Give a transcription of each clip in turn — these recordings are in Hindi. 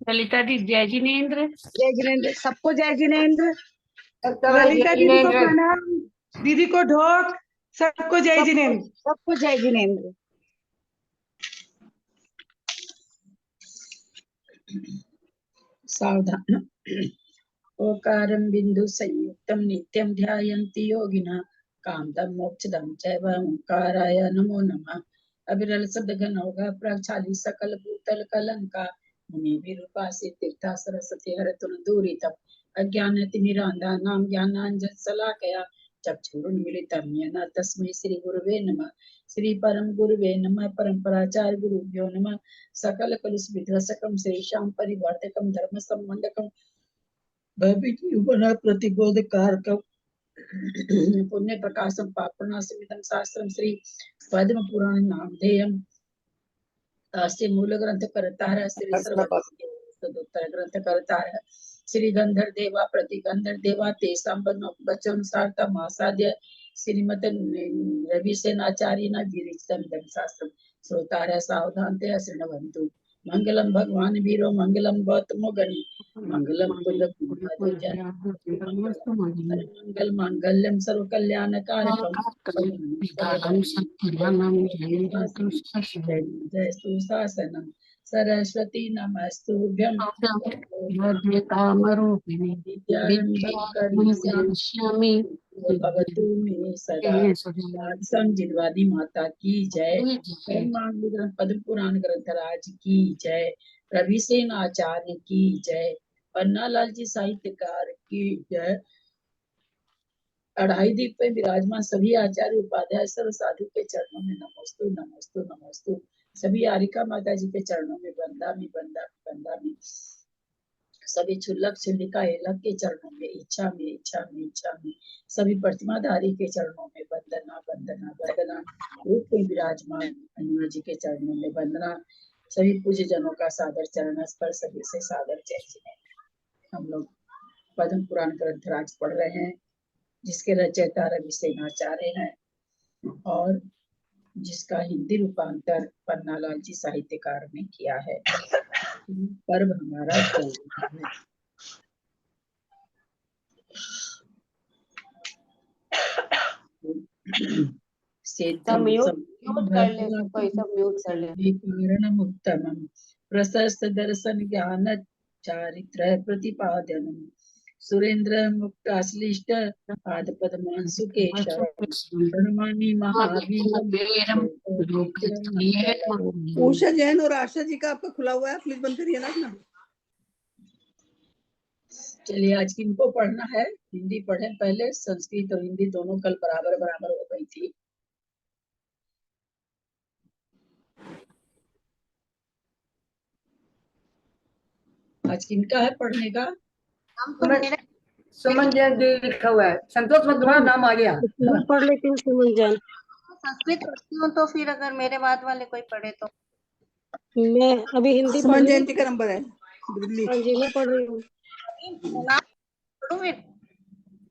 ललिता दी जय जिनेन्द्र। जय जिनेन्द्र, सबको जय जिनेन्द्र। ललिता दीदी को प्रणाम, दीदी को ढोक, सबको जय जिनेन्द्र। सबको जय जिनेन्द्र। सावधान। ओकारं बिंदु संयुक्तं नित्यं ध्यायन्ति योगिनः कामदं मोक्षदं चैव ओंकाराय नमो नमः। अविरल सद्घन होगा प्रक्षाली सकल भूतल कलंका मुनि विरूपासी तीर्था सरस्वती हरतुल दूरितम अज्ञान तिमिरांधानां ज्ञानांजन शलाकया चक्षुरुन्मीलितं येन तस्मै श्री गुरुवे नमः। श्री परम गुरुवे नमः। परम्पराचार्य गुरुभ्यो नमः। सकल कलुष विध्वंसकं श्रीशां परिवर्तकं धर्म संबंधकं भविष्य प्रतिबोध कारकं पुण्य प्रकाशम पापनाशमिदं शास्त्रम श्री पद्म पुराण नामधेयम् अस्य मूल ग्रंथ करतार श्री सर्वोत्तर ग्रंथ करतार श्री गंधर देवा प्रति गंधर देवा तेसां वचन सार्थ मासाद्य श्रीमत रवि सेनाचार्य न विरचितम धर्मशास्त्रम श्रोतार सावधानतया शृण्वन्तु। मंगलम भगवान वीरो मंगलम गौतमो गणि मंगलम मंगल मांगल्यम सर्व कल्याणकारकम जय सुशासनम सरस्वती नमस्तुभ्यं भगवतु मे सदा। जिनवादी माता की जय। पद्म पुराण ग्रंथराज की जय। रवि सेन आचार्य की जय। पन्ना लाल जी साहित्यकार की जय। अढ़ाई दीप पे विराजमान सभी आचार्य उपाध्याय सर्व साधु के चरणों में नमोस्तु नमोस्तु नमोस्तु। सभी आरिका माता जी के चरणों में बंदामी बंदामी। सभी क्षुल्लक छिंडिका एलक के चरणों में इच्छा में। सभी प्रतिमाधारी के चरणों में वंदना। रूप में विराजमान अन्ना जी के चरणों में वंदना। सभी पूज्य जनों का सादर चरण स्पर्श सभी से सादर जय जिनेन्द्र। हम लोग पद्म पुराण ग्रंथराज पढ़ रहे हैं जिसके रचयिता रवि सेनाचार्य हैं और जिसका हिंदी रूपांतर पन्नालाल जी साहित्यकार ने किया है। पर्व हमारा चल रहा है। प्रशस्त दर्शन ज्ञान चारित्र प्रतिपादनम सुरेंद्र मुक्त अश्लिष्ट पाद पद्मांशु उषा जैन और आशा जी का आपका खुला हुआ है, प्लीज बंद करिए ना अपना। चलिए आज किनको पढ़ना है? हिंदी पढ़े पहले। संस्कृत और हिंदी दोनों कल बराबर हो गई थी। आज किनका है पढ़ने का? सुमन जैन लिखा हुआ है। संतोष मत तुम्हारा नाम आ गया। पढ़ लेती हूँ सुमन जैन। संस्कृत पढ़ती हूँ तो फिर अगर मेरे बाद वाले कोई पढ़े तो। मैं अभी हिंदी पढ़ सुमन रही जयंती का नंबर है। हाँ जी मैं पढ़ रही हूँ।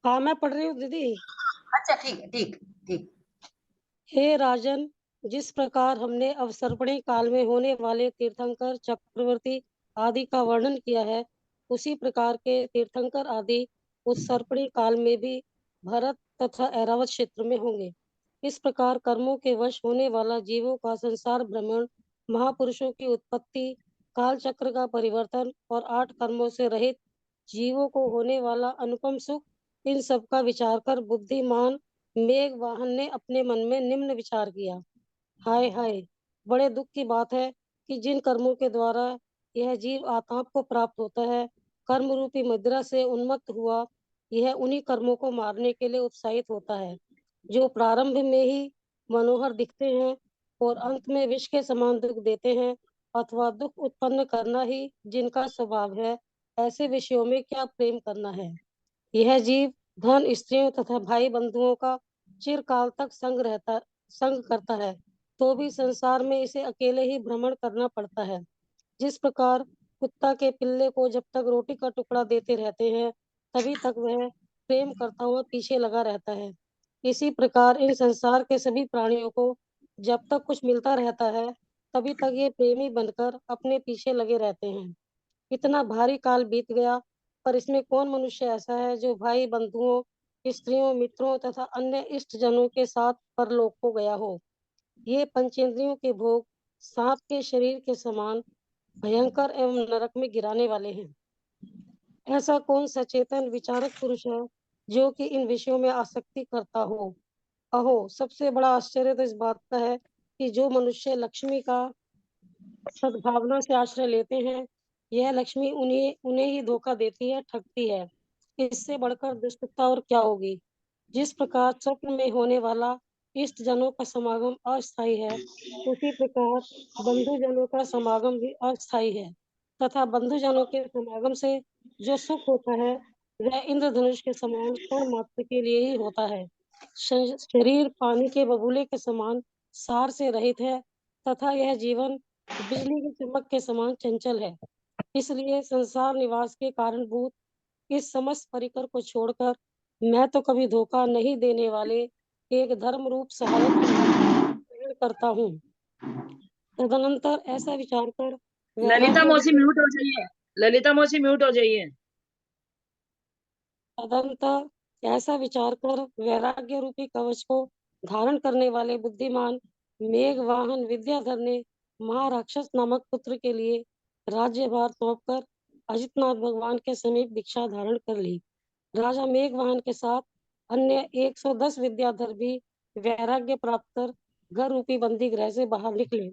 हाँ मैं पढ़ रही हूँ दीदी। अच्छा ठीक। हे राजन, जिस प्रकार हमने अवसर्पणी काल में होने वाले तीर्थंकर चक्रवर्ती आदि का वर्णन किया है, उसी प्रकार के तीर्थंकर आदि उस सर्पणी काल में भी भरत तथा ऐरावत क्षेत्र में होंगे। इस प्रकार कर्मों के वश होने वाला जीवों का संसार भ्रमण, महापुरुषों की उत्पत्ति, काल चक्र का परिवर्तन और 8 कर्मों से रहित जीवों को होने वाला अनुपम सुख, इन सब का विचार कर बुद्धिमान मेघवाहन ने अपने मन में निम्न विचार किया। हाय हाय, बड़े दुख की बात है कि जिन कर्मों के द्वारा यह जीव आताप को प्राप्त होता है, कर्म रूपी मुद्रा से उन्मत्त हुआ यह उन्हीं कर्मों को मारने के लिए उत्साहित होता है, जो प्रारंभ में ही मनोहर दिखते हैं और अंत में विष के समान दुख देते हैं, अथवा दुख उत्पन्न करना ही जिनका स्वभाव है। ऐसे विषयों में क्या प्रेम करना है। यह जीव धन, स्त्रियों तथा भाई बंधुओं का चिरकाल तक संग करता है, तो भी संसार में इसे अकेले ही भ्रमण करना पड़ता है। जिस प्रकार कुत्ता के पिल्ले को जब तक रोटी का टुकड़ा देते रहते हैं, तभी तक वह प्रेम करता हुआ पीछे लगा रहता है, इसी प्रकार इन संसार के सभी प्राणियों को जब तक कुछ मिलता रहता है, तभी तक ये प्रेमी बनकर अपने पीछे लगे रहते हैं। इतना भारी काल बीत गया, पर इसमें कौन मनुष्य ऐसा है जो भाई बंधुओं, स्त्रियों, मित्रों तथा अन्य इष्ट जनों के साथ परलोक को गया हो। ये पंचेंद्रियों के भोग सांप के शरीर के समान भयंकर एवं नरक में गिराने वाले हैं। ऐसा कौन सचेतन विचारक पुरुष है जो कि इन विषयों में आसक्ति करता हो। अहो, सबसे बड़ा आश्चर्य तो इस बात का है कि जो मनुष्य लक्ष्मी का सद्भावना से आश्रय लेते हैं, यह लक्ष्मी उन्हें उन्हें ही धोखा देती है, ठगती है। इससे बढ़कर दुष्टता और क्या होगी। जिस प्रकार स्वप्न में होने वाला इष्ट जनों का समागम अस्थायी है, उसी प्रकार बंधुजनों का समागम भी अस्थायी है, तथा बंधुजनों के समागम से जो सुख होता है वह इंद्रधनुष के समान क्षण मात्र के लिए ही होता है। शरीर पानी के बबूले के समान सार से रहित है, तथा यह जीवन बिजली की चमक के समान चंचल है। इसलिए संसार निवास के कारणभूत इस समस्त परिकर को छोड़कर मैं तो कभी धोखा नहीं देने वाले एक धर्म रूप सहायक ग्रहण करता हूँ। तदनंतर ऐसा विचार कर ललिता मौसी म्यूट हो जाइए, ललिता मौसी म्यूट हो जाइए। तदंतर ऐसा विचार कर वैराग्य रूपी कवच को धारण करने वाले बुद्धिमान मेघवाहन विद्याधर ने महाराक्षस नामक पुत्र के लिए राज्यभार सौंपकर अजितनाथ भगवान के समीप दीक्षा धारण कर ली। राजा मेघवाहन के साथ अन्य 110 विद्याधर भी वैराग्य प्राप्त कर घर रूपी बंदी गृह से बाहर निकले।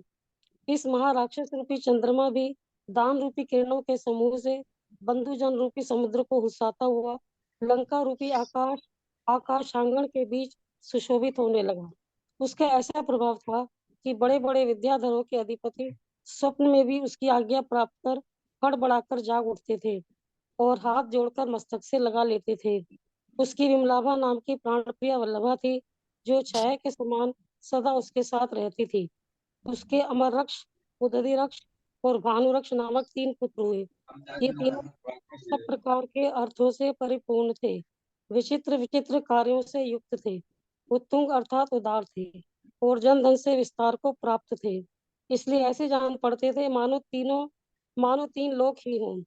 इस महाराक्षस रूपी चंद्रमा भी दान रूपी किरणों के समूह से बंधुजन रूपी समुद्र को हुसाता हुआ लंका रूपी आकाशांगण के बीच सुशोभित होने लगा। उसका ऐसा प्रभाव था कि बड़े बड़े विद्याधरों के अधिपति स्वप्न में भी उसकी आज्ञा प्राप्त कर हड़बड़ाकर जाग उठते थे और हाथ जोड़कर मस्तक से लगा लेते थे। उसकी विमलाभा नाम की प्राणप्रिय वल्लभा थी, जो छाया के समान सदा उसके साथ रहती थी। उसके अमर रक्ष, उदधि रक्ष और भानुरक्ष नामक 3 पुत्र हुए। ये तीनों सब प्रकार के अर्थों से परिपूर्ण थे, विचित्र विचित्र कार्यों से युक्त थे, उत्तुंग अर्थात उदार थे और जन धन से विस्तार को प्राप्त थे। इसलिए ऐसे जान पड़ते थे मानो 3 लोक ही हों।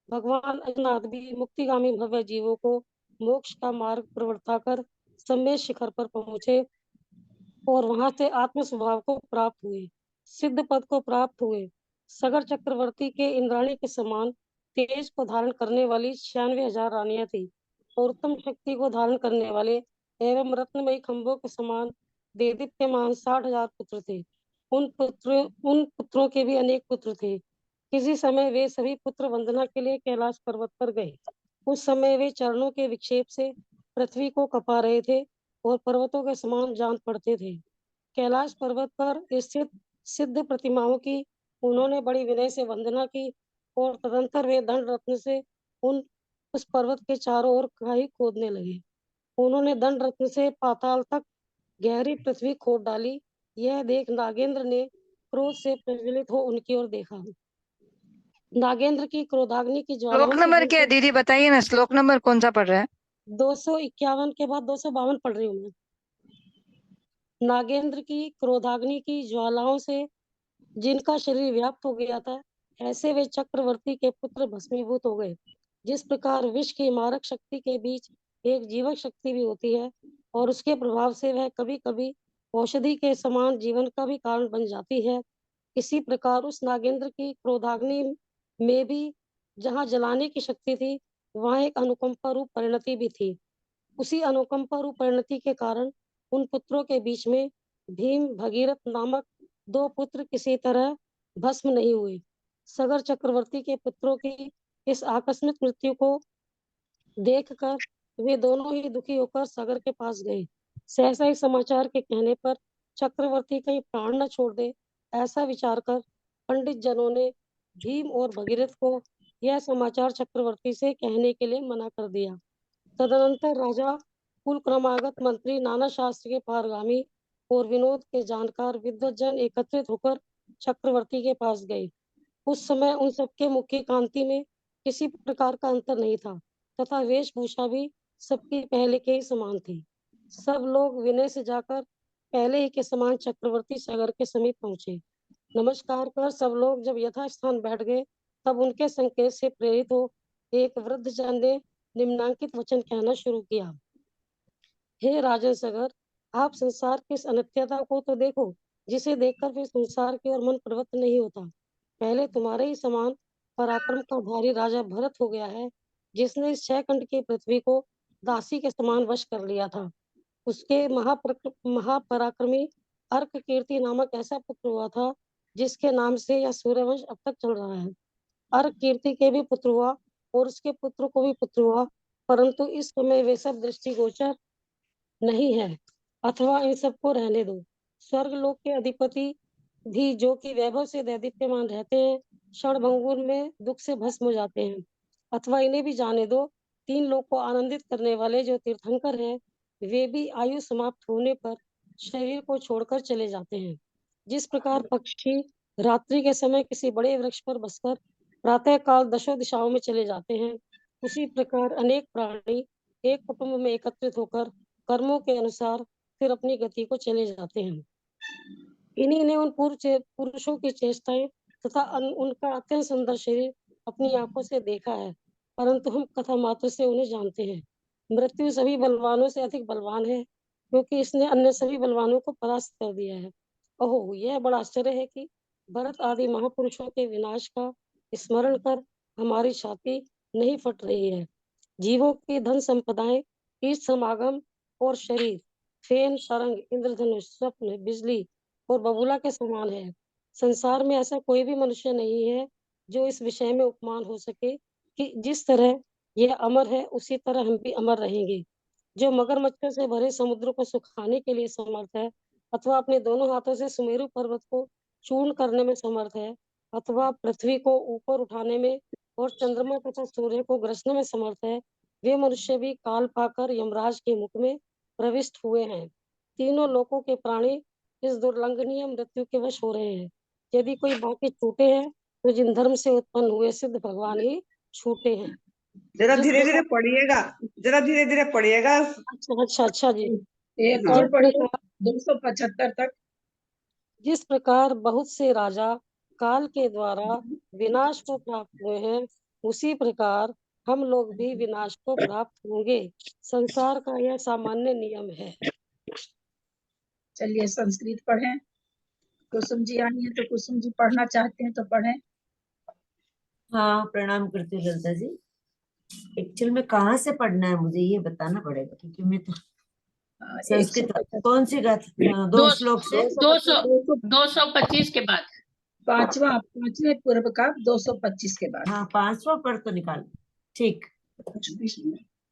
भगवान अजनाथ भी मुक्तिगामी भव्य जीवों को मोक्ष का मार्ग प्रवर्ता कर सम्य शिखर पर पहुंचे और वहां से आत्म स्वभाव को प्राप्त हुए, सिद्ध पद को प्राप्त हुए। सगर चक्रवर्ती के इंद्राणी के समान तेज को धारण करने वाली 96,000 रानियां थी और उत्तम शक्ति को धारण करने वाले एवं रत्नमयी खंभों के समान देदीप्यमान 60,000 पुत्र थे। उन पुत्रों के भी अनेक पुत्र थे। किसी समय वे सभी पुत्र वंदना के लिए कैलाश पर्वत पर गए। उस समय वे चरणों के विक्षेप से पृथ्वी को कपा रहे थे और पर्वतों के समान जान पड़ते थे। कैलाश पर्वत पर स्थित सिद्ध प्रतिमाओं की उन्होंने बड़ी विनय से वंदना की और तदंतर वे दंड रत्न से उस पर्वत के चारों ओर खाई खोदने लगे। उन्होंने दंड रत्न से पाताल तक गहरी पृथ्वी खोद डाली। यह देख नागेंद्र ने क्रोध से प्रज्वलित हो उनकी ओर देखा। नागेंद्र की क्रोधाग्नि की ज्वालाओं श्लोक से नंबर क्या है दीदी, बताइए ना, श्लोक नंबर कौन सा पढ़ रहा है? 251 के बाद 252 पढ़ रही हूँ मैं। नागेंद्र की क्रोधाग्नि की ज्वालाओं से जिनका शरीर व्याप्त हो गया था, ऐसे वे चक्रवर्ती के पुत्र भस्मीभूत हो गए। जिस प्रकार विष की मारक शक्ति के बीच एक जीवक शक्ति भी होती है और उसके प्रभाव से वह कभी कभी औषधि के समान जीवन का भी कारण बन जाती है, इसी प्रकार उस नागेंद्र की क्रोधाग्नि में भी जहाँ जलाने की शक्ति थी, वहाँ एक अनुकंपा रूप परिणति भी थी। उसी अनुकंपा रूप परिणति के कारण उन पुत्रों के बीच में भीम भगीरथ नामक 2 पुत्र किसी तरह भस्म नहीं हुए। सगर चक्रवर्ती के पुत्रों की इस आकस्मिक मृत्यु को देखकर वे दोनों ही दुखी होकर सगर के पास गए। सहसा ही समाचार के कहने पर चक्रवर्ती कहीं प्राण न छोड़ दे, ऐसा विचार कर पंडित जनों ने भीम और भगीरथ को यह समाचार चक्रवर्ती से कहने के लिए मना कर दिया। तदनंतर राजा कुल क्रमागत मंत्री नाना शास्त्र के पारगामी और विनोद के जानकार विद्वज्जन एकत्रित होकर चक्रवर्ती के पास गए। उस समय उन सबके मुख की कांति में किसी प्रकार का अंतर नहीं था तथा वेशभूषा भी सबकी पहले के ही समान थी। सब लोग विनय से जाकर पहले ही के समान चक्रवर्ती सागर के समीप पहुंचे। नमस्कार कर सब लोग जब यथास्थान बैठ गए, तब उनके संकेत से प्रेरित हो एक वृद्ध जन ने निम्नांकित वचन कहना शुरू किया। हे राजन सगर, आप संसार की इस अनित्यता को तो देखो, जिसे देखकर फिर संसार की ओर मन प्रवृत्त नहीं होता। पहले तुम्हारे ही समान पराक्रम का धारी राजा भरत हो गया है, जिसने इस 6 खंड की पृथ्वी को दासी के समान वश कर लिया था। उसके महापराक्रमी अर्क कीर्ति नामक ऐसा पुत्र हुआ था, जिसके नाम से यह सूर्यवंश अब तक चल रहा है। अर्क कीर्ति के भी पुत्र हुआ और उसके पुत्र को भी पुत्र हुआ, परंतु इस समय वे सब दृष्टिगोचर नहीं है, अथवा इन सबको रहने दो। स्वर्ग लोक के अधिपति भी, जो कि वैभव से दैदीप्यमान रहते हैं, क्षणभंगुर में दुख से भस्म हो जाते हैं। अथवा इन्हें भी जाने दो, 3 लोक को आनंदित करने वाले जो तीर्थंकर हैं, वे भी आयु समाप्त होने पर शरीर को छोड़कर चले जाते हैं। जिस प्रकार पक्षी रात्रि के समय किसी बड़े वृक्ष पर बसकर प्रातः काल दशों दिशाओं में चले जाते हैं, उसी प्रकार अनेक प्राणी एक कुटुंब में एकत्रित होकर कर्मों के अनुसार फिर अपनी गति को चले जाते हैं। इन्हीं ने उन पुरुषों की चेष्टाएं तथा उनका अत्यंत सुंदर शरीर अपनी आंखों से देखा है, परंतु हम कथा मात्र से उन्हें जानते हैं। मृत्यु सभी बलवानों से अधिक बलवान है, क्योंकि इसने अन्य सभी बलवानों को परास्त कर दिया है। ओहो, यह बड़ा आश्चर्य है कि भरत आदि महापुरुषों के विनाश का स्मरण कर हमारी छाती नहीं फट रही है। जीवों की धन संपदाएं, ईश समागम और शरीर फेन, तरंग, इंद्रधनुष, स्वप्न, बिजली और बबूला के समान है। संसार में ऐसा कोई भी मनुष्य नहीं है जो इस विषय में उपमान हो सके कि जिस तरह यह अमर है, उसी तरह हम भी अमर रहेंगे। जो मगरमच्छों से भरे समुद्र को सुखाने के लिए समर्थ है, अथवा अपने दोनों हाथों से सुमेरु पर्वत को चूर्ण करने में समर्थ है, अथवा पृथ्वी को ऊपर उठाने में और चंद्रमा तथा सूर्य को ग्रसने में समर्थ है, वे मनुष्य भी काल पाकर यमराज के मुख में प्रविष्ट हुए हैं। तीनों लोकों के प्राणी इस दुर्लंघनीय मृत्यु के वश हो रहे हैं। यदि कोई बाकी छूटे हैं, तो जिन धर्म से उत्पन्न हुए सिद्ध भगवान ही छूटे हैं। जरा धीरे धीरे पढ़िएगा, जरा धीरे धीरे पढ़िएगा। अच्छा जी। एक और पढ़िए 275 तक। जिस प्रकार बहुत से राजा काल के द्वारा विनाश को प्राप्त हुए हैं, उसी प्रकार हम लोग भी विनाश को प्राप्त होंगे। संसार का यह सामान्य नियम है। चलिए संस्कृत पढ़ें। कुसुम जी आई है, तो कुसुम जी पढ़ना चाहते हैं तो पढ़ें। हाँ, प्रणाम करती हूँ ललिता जी। एक्चुअल में कहाँ से पढ़ना है मुझे ये बताना पड़ेगा, क्योंकि मैं तो संस्कृत कौन सी गाथा 2 श्लोक से 225 के बाद पांचवें पूर्व का 225 के बाद। हाँ, 5वां पढ़ तो निकाल। ठीक,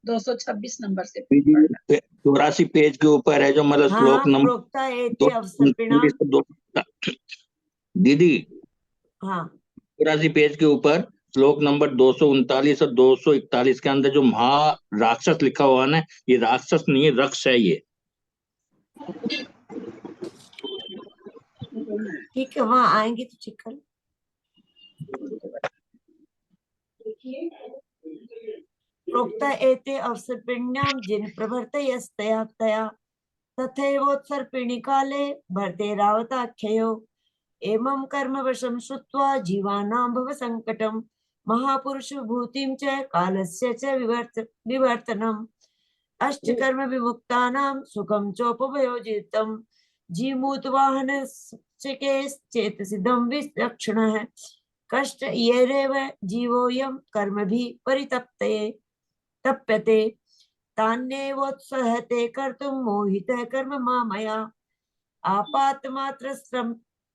226 नंबर से 84 पेज के ऊपर है जो मतलब हाँ, श्लोक नंबर प्रोक्ता एते अवसर्पिणाम। दीदी हाँ, 84 पेज के ऊपर श्लोक नंबर 239 और 241 के अंदर जो महा राक्षस लिखा हुआ है ना, ये राक्षस नहीं है, रक्ष है ये। ठीक है, वहाँ आएंगे तो चेक कर। प्रोक्ता एते अवसर्पिण्याम जिन प्रवर्तयस्तया तया तथैवोत्सर्पिणी काले भरते रावताख्ययो एवं कर्म वशं श्रुत्वा जीवानां भव संकटम महापुरुष भूतिं च कालस्य च विवर्तनम् अष्टकर्म विमुक्तानां सुखं चोपयोजितं जीमूतवाहन चेतसिदं विलक्षणः कष्ट येरेव जीवोऽयं कर्मभिः तप्यते तान्येवोत्सहते कर्तुं मोहितः कर्म मामया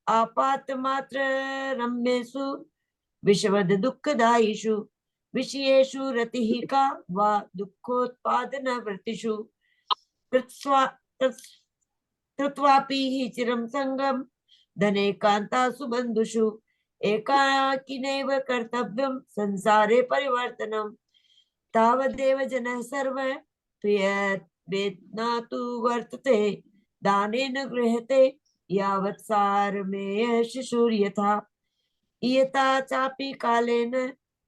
आपातमात्र रम्येषु विषवद दुःखदायिषु विषयेषु रतिः का वा दुःखोत्पादन वृत्तिषु कृत्वापि हि चिरं संगम धनेकान्तासु बन्धुषु एकाकिनैव कर्तव्यं संसारे परिवर्तनम् तावदेव जनः सर्वः प्रियवेदना तु वर्तते दानेन गृह्यते यावत् सारमेय शिशुर्यथा इयता चापि कालेन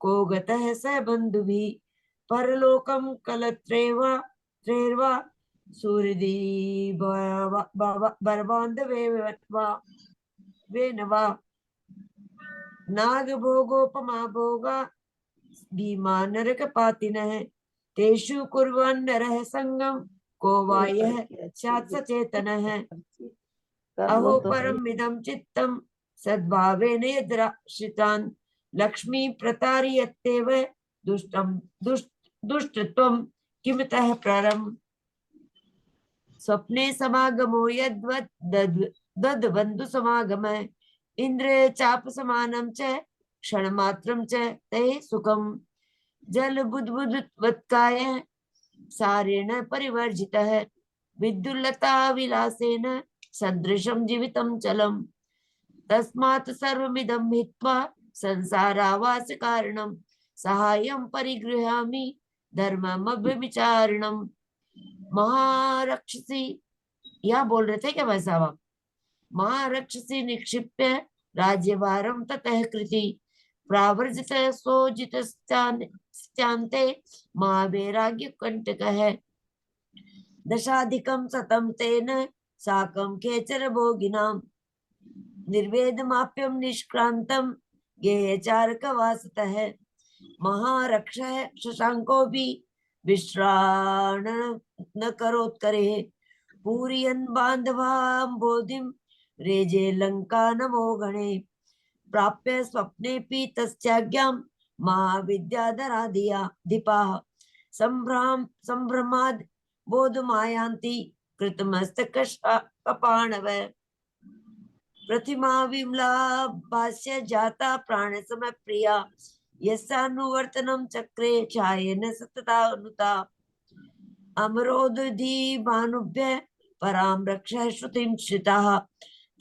को गतः स बन्धुभिः परलोकं कलत्रैर्वा सूर्यदी बरबान्धवे वेनवा नाग भोगोपमा भोगा भीमा नरक पातिनः तेषु कुर्वन् नरः संगम को वा यः स्यात् सचेतनः अहो परमिदं चित्तं सद्भावेन यद्राश्रितान् लक्ष्मी प्रतारयत्येव दुष्टत्वं किमतः परम् स्वप्ने समागमो यद्वत् दद्बन्धु समागम इंद्रिय चाप समानं च क्षणमात्रं च ते सुखम् जल बुद्बुद्वत्काय सारेण परिवर्जितः विद्युल्लता विलासेन सदृशं जीवितं चलम् तस्मात् सर्वमिदं हित्वा संसारावास कारणं सहायं परिगृह्णामि धर्ममव्यभिचारिणम् महारक्षसी, यह बोल रहे थे क्या भाई साहब आप? महारक्षसी निक्षिप्य राज्यभारं ततः कृति प्रावर्जित सोजित स्त्यांते महावैराग्य कंटकः दशाधिकं शतं तेन साकं केचर भोगिनां निर्वेदमाप्यं निष्क्रान्तं गेयचारकवासतः महारक्षः शशांको भी विश्राण न करोत्करे पूरियन् बान्धवां बोधिं रेजे लंका नमो गणे प्राप्य स्वप्नेऽपि तस्याज्ञां महाविद्याधराधिया दीपाः संभ्रमाद् बोधमायान्ति कृतमस्तकपाणव प्रतिमा विमला भाष्य जाता प्राण समप्रिया यस्यानुवर्तनं चक्रे छायेन सततानुता अमरोदधी भानुभ्य परां रक्षः श्रुतिं श्रिताः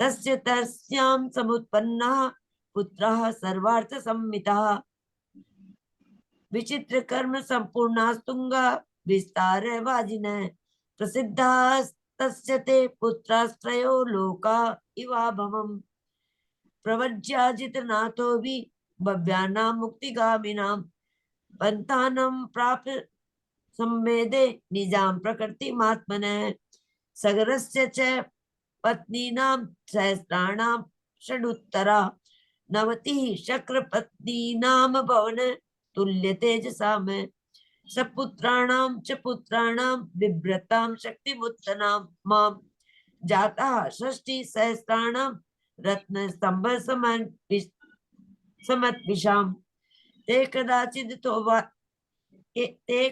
तस्य तस्यां समुत्पन्नाः पुत्राः सर्वार्थ सम्मिताः विचित्र कर्म संपूर्णास्तुंगा विस्तार वाजिनः प्रसिद्धास्तस्य ते पुत्रास्त्रयो लोका इवाभवम् प्रवज्याजितनाथो भी भव्यानां मुक्तिगामिनां पंथानं प्राप्य सम्मेदे निजां प्रकृतिमात्मनः सगरस्य च पत्नीनां सहस्राणां षडुत्तरा नवतिः शक्रपत्नीनां भवन तुल्य तेजसाम सपुत्राणां च पुत्राणां बिभ्रतां शक्तिमुत्तनां मां जाताः षष्टि सहस्राणां रत्नस्तंभ समत्विषाम् ते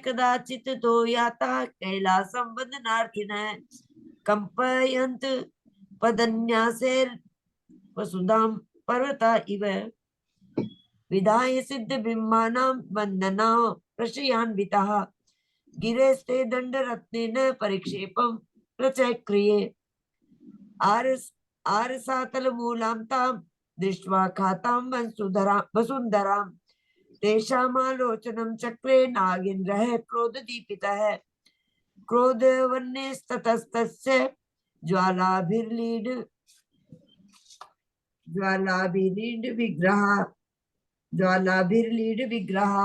कदाचित् तो याता कैलासं वदनार्थिनः कंपयन्त पदन्यासेर वसुधां पर्वता इव विधाय सिद्ध बिम्बानां वन्दना प्रशयान्विताः गिरेस्ते दण्डरत्नेन परिक्षेपं प्रचक्रिये आरसातलमूलां तां दृष्ट्वा खातां वसुन्धरां तेषामालोचनं चक्रे नागेन्द्रः क्रोधदीपितः क्रोधवन्यस्ततस्तस्य ज्वालाभिर्लीड विग्रह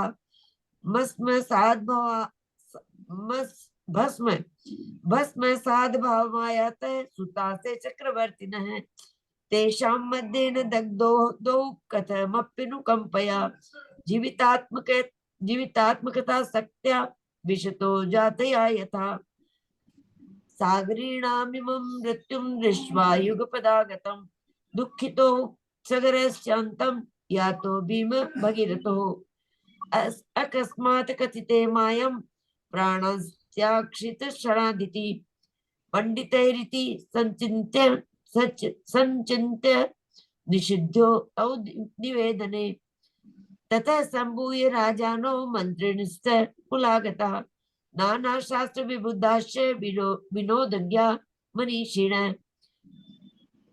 भस्म साद्भावमायात सुतासे चक्रवर्तिनः तेषां मध्येन दग्धो दौ कथमप्यनुकम्पया जीवितात्मकता शक्त्या विशतो जातया यथा सागरीणामिमं मृत्युं दृष्ट्वा युगपदागतं दुःखितो सगरस्यान्तं यातो भीम भगीरथो अकस्मात् कथिते मायं प्राणस्याक्षित क्षणादिति पंडितैरिति संचिन्त्य निषिद्धो तौ निवेदने ततः संभूय राजानो मंत्रिणश्च कुलागतः नाना शास्त्र विबुधाश्च विनोदज्ञा मनीषिण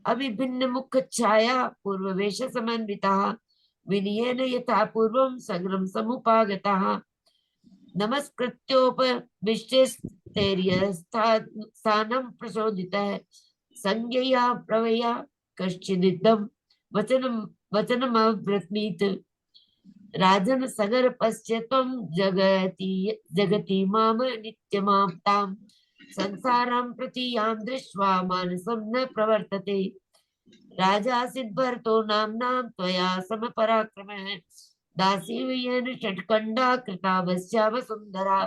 अभिभिन्न मुख छाया पूर्ववेश समन्विताः विनयेन यथा पूर्वं सगरं समुपागताः नमस्कृत्योपविष्टेस्तैर्यस्थानं प्रचोदितः संज्ञया प्रवया कश्चिदिदं वचनमब्रवीत् राजन सगर पश्य त्वं जगति माम नित्यमां तां संसारं प्रति यां दृष्ट्वा मानसं न प्रवर्तते राजा सिद्धभरतो नाम्नां त्वया समपराक्रमः दासी येन षट्खण्डा कृता वस्याव सुन्दरा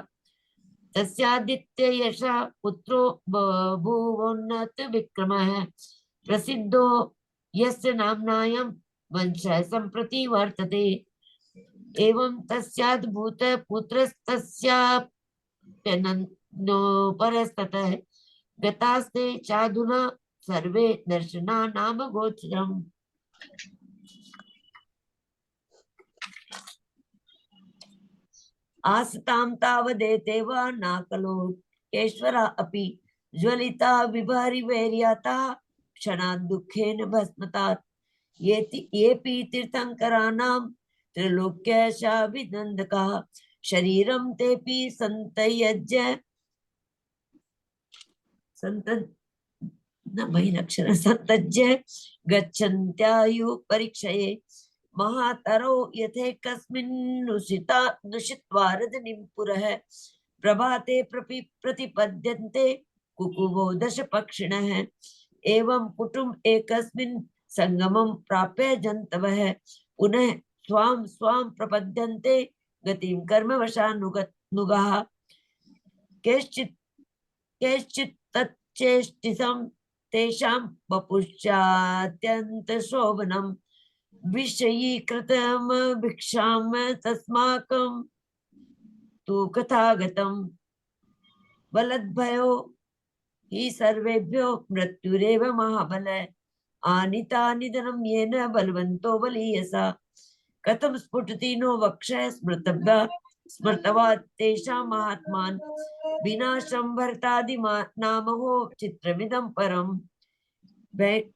तस्यादित्य यशा पुत्रो बभूवोन्नत विक्रमः प्रसिद्धो यस्य नाम्नायं वंशः सम्प्रति वर्तते एवं तस्याद्भूत पुत्रस्तस्याप्यनन्यो परस्ततः गतास्ते चाधुना सर्वे दर्शना नाम गोचरम्। आसतां तावदेते वा नाकलोकेश्वरा अपि ज्वलिता विभारिवैर्याता क्षणात् दुःखेन भस्मतात् येऽपि तीर्थङ्कराणां त्रैलोक्यशाभिनन्दकाः शरीरं तेऽपि सन्तयज्य गच्छन्त्यायु परीक्षये महातरो यथेकस्मिन्नुषिता नुषित्वारदनिं पुरः प्रभाते प्रतिपद्यन्ते कुकुवो दशपक्षिणः एवं कुटुम् एकस्मिन् संगमं प्राप्य जन्तवः पुनः स्वां स्वां प्रपद्यन्ते गतिं कर्मवशानुगाः केश्चित् तच्चेष्टितं तेषां वपुश्चात्यन्तशोभनं विषयीकृतं भिक्षां तस्माकं तु कथागतं बलद्भयो हि सर्वेभ्यो मृत्युरेव महाबल आनीता निधनं येन बलवन्तो बलीयसा कथं स्फुटति नो वक्षः स्मृतवा तेषां महात्मान् विनाशं भरतादि नामहो चित्रमिदं परम्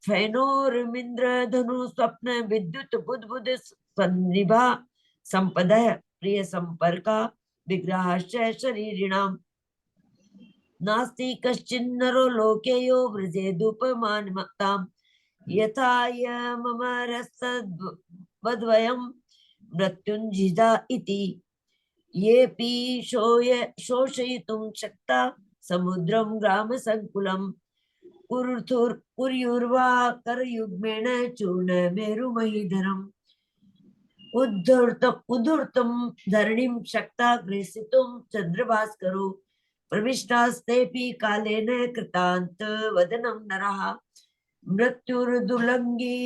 फैनोर्मिन्द्रधनु स्वप्न विद्युत बुद्बुद सन्निभा संपदः प्रिय संपर्का विग्रहाश्च शरीरिणाम् नास्ति कश्चिन्नरो लोके यो व्रजेदुपमानमताम् यथा यममरस्तद्वद्वयं मृत्युञ्जिता इति येऽपि शोषयितुं शक्ता समुद्रं ग्रामसङ्कुलं कुर्युर्वा करयुग्मेण चूर्णमेरुमहीधरम् उद्धृतं धरणिं शक्ता ग्रेसितुं चन्द्रभास्करो प्रविष्टास्तेऽपि कालेन कृतान्त वदनं नरः मृत्युर्दुर्लङ्घी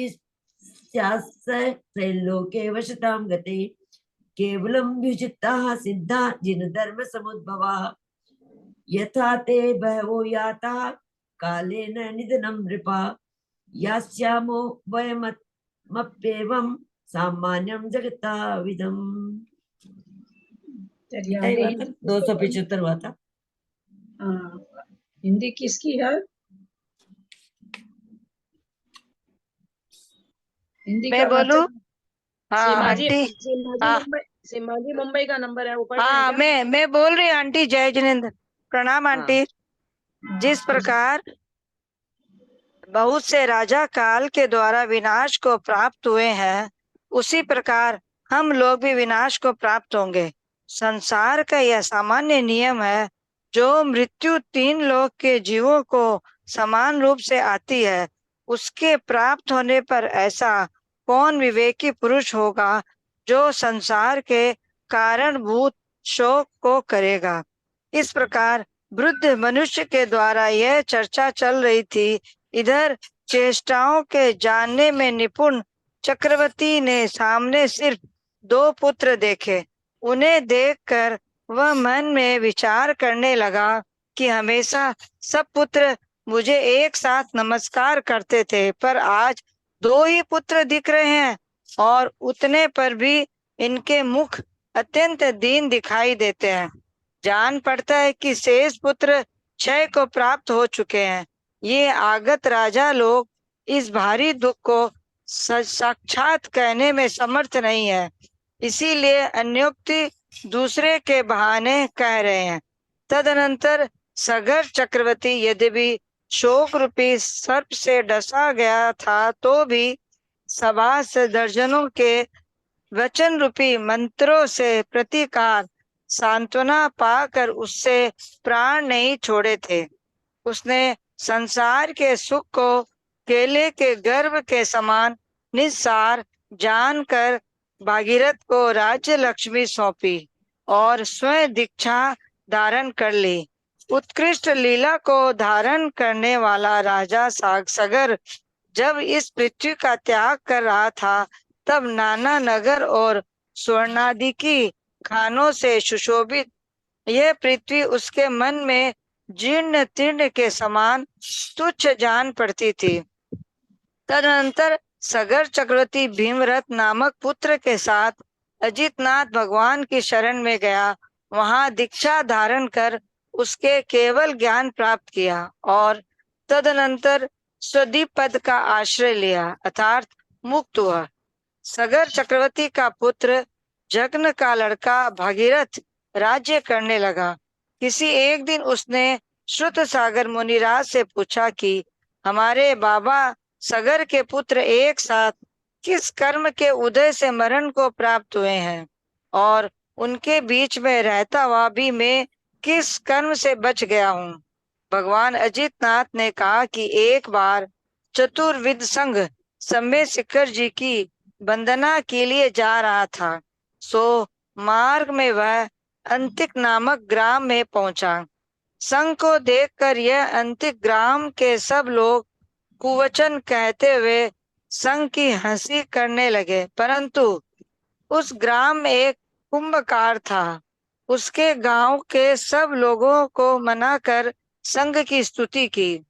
स्यात्स त्रैलोके वशतां गते केवलं विचित्ताः सिद्धा जिनधर्म समुद्भवाः यथा ते बहवो याताः कालेन निधनं नृपा यास्यामो वयमप्येवं सामान्यं जगताविदम्। 275 हुआ था। हिंदी किसकी है? हिंदी मैं बोलूं? हाँ आंटी। सिम्हाजी मुंबई का नंबर है ऊपर। हाँ मैं बोल रही हूँ आंटी। जय जिनेंद्र। प्रणाम आंटी। जिस प्रकार बहुत से राजा काल के द्वारा विनाश को प्राप्त हुए हैं, उसी प्रकार हम लोग भी विनाश को प्राप्त होंगे। संसार का यह सामान्य नियम है। जो मृत्यु 3 लोक के जीवों को समान रूप से आती है, उसके प्राप्त होने पर ऐसा कौन विवेकी पुरुष होगा जो संसार के कारणभूत शोक को करेगा। इस प्रकार वृद्ध मनुष्य के द्वारा यह चर्चा चल रही थी। इधर चेष्टाओं के जानने में निपुण चक्रवर्ती ने सामने सिर्फ 2 पुत्र देखे। उन्हें देखकर वह मन में विचार करने लगा कि हमेशा सब पुत्र मुझे एक साथ नमस्कार करते थे, पर आज 2 ही पुत्र दिख रहे हैं और उतने पर भी इनके मुख अत्यंत दीन दिखाई देते हैं। जान पड़ता है कि शेष पुत्र क्षय को प्राप्त हो चुके हैं। ये आगत राजा लोग इस भारी दुख को साक्षात कहने में समर्थ नहीं है, इसीलिए अन्योक्ति दूसरे के बहाने कह रहे हैं। तदनंतर सगर चक्रवर्ती यद्यपि शोक रूपी सर्प से डसा गया था, तो भी सभा से दर्जनों के वचन रूपी मंत्रों से प्रतीकार सांत्वना पाकर उससे प्राण नहीं छोड़े थे। उसने संसार के सुख को केले के गर्भ के समान निस्सार जानकर भागीरथ को राज्य लक्ष्मी सौंपी और स्वयं दीक्षा धारण कर ली। उत्कृष्ट लीला को धारण करने वाला राजा सगर जब इस पृथ्वी का त्याग कर रहा था, तब नाना नगर और स्वर्णादि की खानों से सुशोभित यह पृथ्वी उसके मन में जीर्ण तीर्ण के समान तुच्छ जान पड़ती थी। तदनंतर सगर चक्रवर्ती भीमरथ नामक पुत्र के साथ अजितनाथ भगवान की शरण में गया। वहां दीक्षा धारण कर उसके केवल ज्ञान प्राप्त किया और तदनंतर स्वदीप पद का आश्रय लिया अर्थात मुक्त हुआ। सगर चक्रवर्ती का पुत्र जग्न का लड़का भागीरथ राज्य करने लगा। किसी एक दिन उसने श्रुत सागर मुनिराज से पूछा कि हमारे बाबा सगर के पुत्र एक साथ किस कर्म के उदय से मरण को प्राप्त हुए हैं और उनके बीच में रहता हुआ भी मैं किस कर्म से बच गया हूँ। भगवान अजितनाथ ने कहा कि एक बार चतुर्विद संघ सम्मेद शिखर जी की वंदना के लिए जा रहा था, सो मार्ग में वह अंतिक नामक ग्राम में पहुंचा। संघ को देखकर यह अंतिक ग्राम के सब लोग कुवचन कहते हुए संघ की हंसी करने लगे, परंतु उस ग्राम में एक कुंभकार था। उसके गांव के सब लोगों को मनाकर संघ की स्तुति की।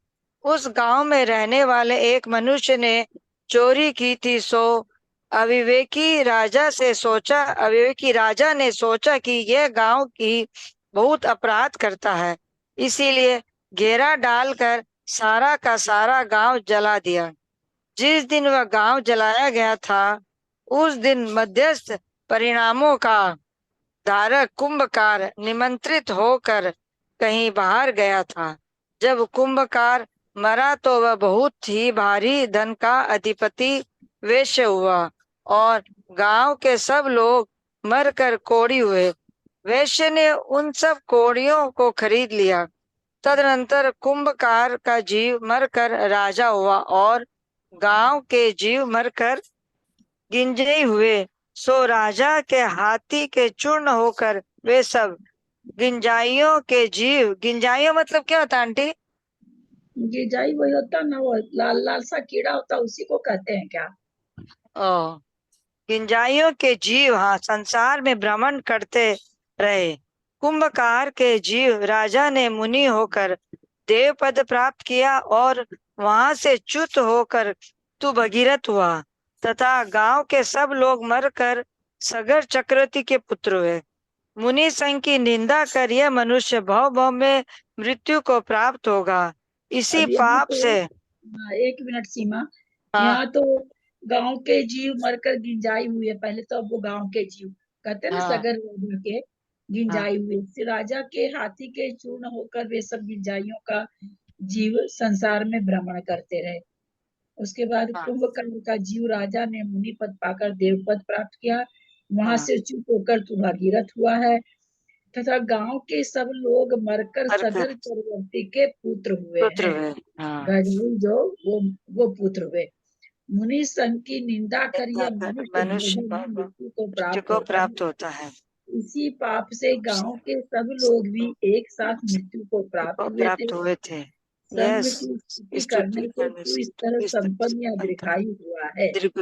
उस गांव में रहने वाले एक मनुष्य ने चोरी की थी, सो अविवेकी राजा ने सोचा कि यह गांव की बहुत अपराध करता है, इसीलिए घेरा डालकर सारा का सारा गांव जला दिया। जिस दिन वह गांव जलाया गया था, उस दिन मध्यस्थ परिणामों का धारक कुंभकार निमंत्रित होकर कहीं बाहर गया था। जब कुंभकार मरा तो वह बहुत ही भारी धन का अधिपति वैश्य हुआ और गांव के सब लोग मरकर कोढ़ी हुए। वैश्य ने उन सब कोढ़ियों को खरीद लिया। तदनंतर कुंभकार का जीव मरकर राजा हुआ और गांव के जीव मरकर गिंजई हुए, सो राजा के हाथी के चूर्ण होकर वे सब गिंजाइयों के जीव, गिंजाइयों मतलब क्या होता आंटी? गिंजाई वही होता ना, वो लाल लाल सा कीड़ा होता, उसी को कहते हैं क्या? ओ, गिंजाइयों के जीव हाँ संसार में भ्रमण करते रहे। कुंभकार के जीव राजा ने मुनि होकर देव पद प्राप्त किया और वहां से च्युत होकर तू भगीरथ हुआ तथा गांव के सब लोग मरकर सगर चक्रवर्ती के पुत्र हुए। मुनि संघ की निंदा कर यह मनुष्य भव में मृत्यु को प्राप्त होगा। इसी पाप से एक मिनट सीमा, यहाँ तो गांव के जीव मरकर गिंजाई हुए, पहले तो अब वो गांव के जीव कहते हैं ना, सगर राजा के गिंजाई हुए, फिर राजा के हाथी के चूर्ण होकर वे सब गिंजाइयों का जीव संसार में भ्रमण करते रहे। उसके बाद कुंभकर्ण का जीव राजा ने मुनि पद पाकर देव पद प्राप्त किया, वहां से च्युत होकर तू भागीरथ हुआ है तथा गांव के सब लोग मरकर सगर चक्रवर्ती के पुत्र हुए हैं। गजनी जो वो पुत्र हुए। मुनि संघ की निंदा कर यह मनुष्य मृत्यु को प्राप्त होता है। इसी पाप से गांव के सब लोग भी एक साथ मृत्यु को प्राप्त हुए थे। संघ की स्तुति करने से तू इस तरह संपन्न या दीर्घायु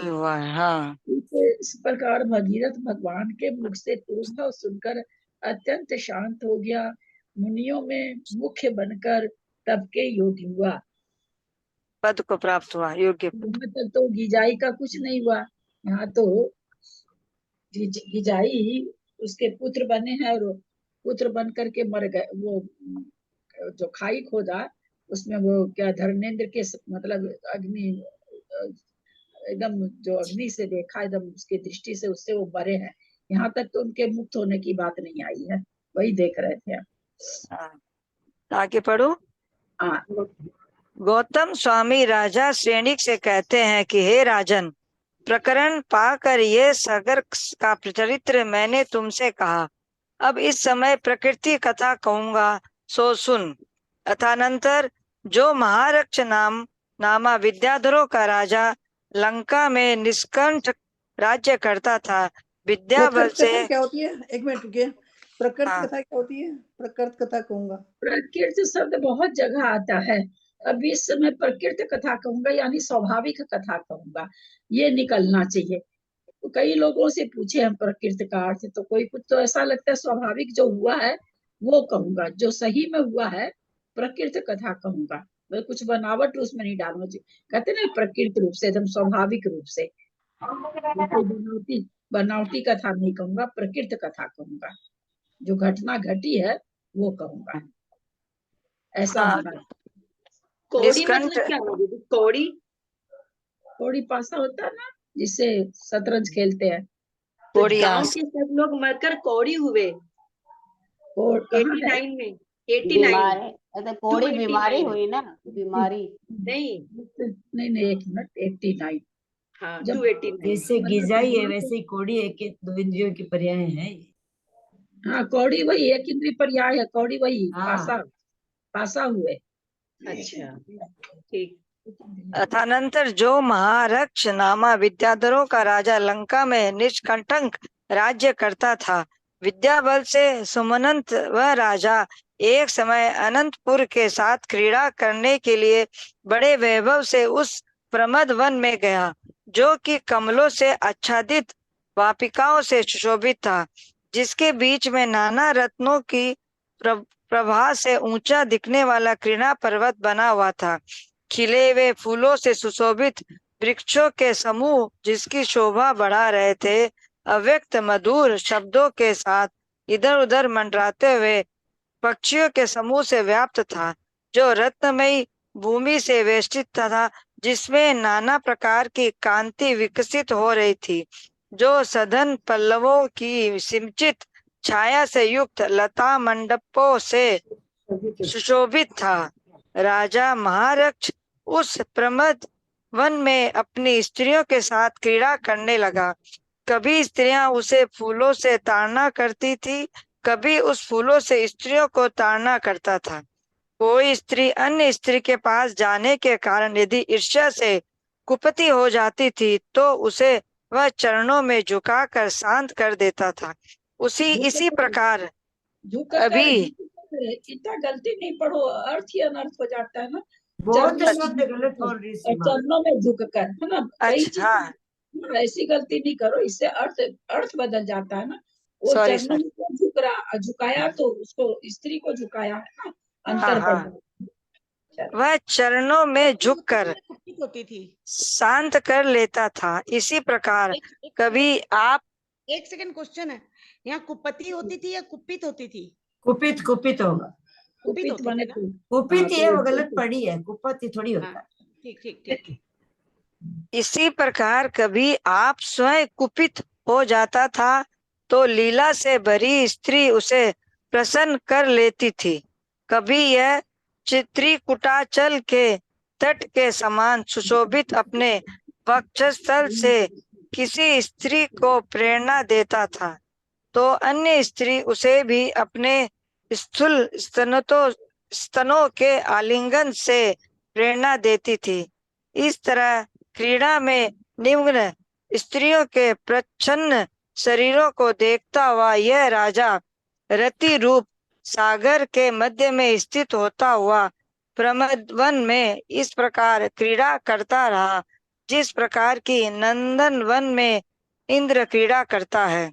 हुआ है। हाँ। इस प्रकार भगीरथ भगवान के मुख से तुरंत सुनकर अत्यंत शांत हो गया। मुनियों में मुख्य बनकर तब के योगी हुआ, पद को प्राप्त हुआ, योग्य पद। तक तो गिजाई का कुछ नहीं हुआ, यहाँ तो गिजाई उसके पुत्र बने हैं और पुत्र बन करके मर गए। वो जो खाई खोदा उसमें वो क्या धर्मेंद्र के मतलब अग्नि एकदम जो अग्नि से देखा एकदम उसके दृष्टि से उससे वो मरे हैं। यहाँ तक तो उनके मुक्त होने की बात नहीं आई है, वही देख रहे थे आप। आगे पढ़ो। गौतम स्वामी राजा श्रेणिक से कहते हैं कि हे राजन, प्रकरण पाकर ये सगर का चरित्र मैंने तुमसे कहा। अब इस समय प्रकृति कथा कहूंगा, सो सुन। अथानंतर जो महारक्ष नाम नामा विद्याधरों का राजा लंका में निष्कंठ राज्य करता था। विद्या बल प्रकृत से कथा क्या होती है? एक मिनट रुकिए। प्रकृत हाँ। कथा क्या होती है? प्रकृत कथा कहूंगा। प्रकृति शब्द बहुत जगह आता है। अब इस समय प्रकृति कथा कहूंगा यानी स्वाभाविक कथा कहूंगा, ये निकलना चाहिए। तो कई लोगों से पूछे हम प्रकृति का अर्थ, तो कोई कुछ तो ऐसा लगता है स्वाभाविक जो हुआ है वो कहूंगा, जो सही में हुआ है प्रकृति कथा कहूंगा। मैं कुछ बनावट उसमें नहीं डालना चाहिए। कहते ना प्रकृति रूप से, एकदम स्वाभाविक रूप से, कोई बनावटी बनावटी कथा नहीं कहूंगा, प्रकृति कथा कहूंगा। जो घटना घटी है वो कहूंगा, ऐसा हाँ, होना। कौड़ी निष्कंठ मतलब क्या है दीदी? कौड़ी कौड़ी पासा होता है ना, जिससे शतरंज खेलते हैं। तो कौड़ी गांव आस। के सब लोग मरकर कौड़ी हुए और कहाँ है? 89 में 89 बीमार है तो कोड़ी 289 बीमारी हुई ना, बीमारी। नहीं, नहीं, एक मिनट, 89। हाँ जब 289। जैसे गिजाई है वैसे ही कौड़ी है कि दो इंद्रियों की पर्याय है। हाँ, कौड़ी वही एक इंद्रिय पर्याय है, कौड़ी वही हाँ। पासा हुए। अच्छा ठीक। अथानंतर जो महारक्ष नामा विद्याधरों का राजा लंका में निष्कंटक राज्य करता था। विद्या बल से सुमनंत वह राजा एक समय अनंतपुर के साथ क्रीड़ा करने के लिए बड़े वैभव से उस प्रमद वन में गया, जो कि कमलों से आच्छादित वापिकाओं से सुशोभित था, जिसके बीच में नाना रत्नों की प्रभा से ऊंचा दिखने वाला क्रीड़ा पर्वत बना हुआ था। खिले हुए फूलों से सुशोभित वृक्षों के समूह जिसकी शोभा बढ़ा रहे थे, अव्यक्त मधुर शब्दों के साथ इधर उधर मंडराते हुए पक्षियों के समूह से व्याप्त था, जो रत्नमयी भूमि से वेष्टित था, जिसमें नाना प्रकार की कांति विकसित हो रही थी, जो सघन पल्लवों की सिंचित छाया से युक्त लता मंडपों से सुशोभित था। राजा महारक्ष उस प्रमद वन में अपनी स्त्रियों के साथ क्रीड़ा करने लगा। कभी स्त्रियां उसे फूलों से ताड़ना करती थी, कभी उस फूलों से स्त्रियों को ताड़ना करता था। कोई स्त्री अन्य स्त्री के पास जाने के कारण यदि ईर्ष्या से कुपित हो जाती थी तो उसे वह चरणों में झुकाकर शांत कर देता था। इसी प्रकार अभी इतना गलती नहीं पढ़ो, अर्थ ही अनर्थ हो जाता है ना। बहुत चरणों शब्द में गलत बोल रही और चरणों में झुक कर, है ना, कई अच्छा, हाँ, चीज ऐसी गलती नहीं करो, इससे अर्थ बदल जाता है ना। वो सॉरी चरणों में क्यों झुकाया तो उसको स्त्री को झुकाया है ना, हाँ अंतर हाँ, पड़। वह चरणों में झुककर होती थी। शांत कर लेता था। इसी प्रकार कभी आप एक सेकंड, क्वेश्चन है, यहाँ कुपति होती थी या कुपित होती थी? कुपित होगा। कुपित होती बने थी ना? थे। कुपित हाँ, है, तो वो गलत पढ़ी है, कुपति थोड़ी होता है। ठीक ठीक ठीक। इसी प्रकार कभी आप स्वयं कुपित हो जाता था तो लीला से भरी स्त्री उसे प्रसन्न कर लेती थी। कभी यह चित्रिकुटाचल के तट के समान सुशोभित अपने वक्षस्थल से किसी स्त्री को प्रेरणा देता था तो अन्य स्त्री उसे भी अपने स्थूल स्तनों के आलिंगन से प्रेरणा देती थी। इस तरह क्रीड़ा में निम्न स्त्रियों के प्रच्छन्न शरीरों को देखता हुआ यह राजा रति रूप सागर के मध्य में स्थित होता हुआ प्रमद वन में इस प्रकार क्रीड़ा करता रहा, जिस प्रकार की नंदन वन में इंद्र क्रीड़ा करता है।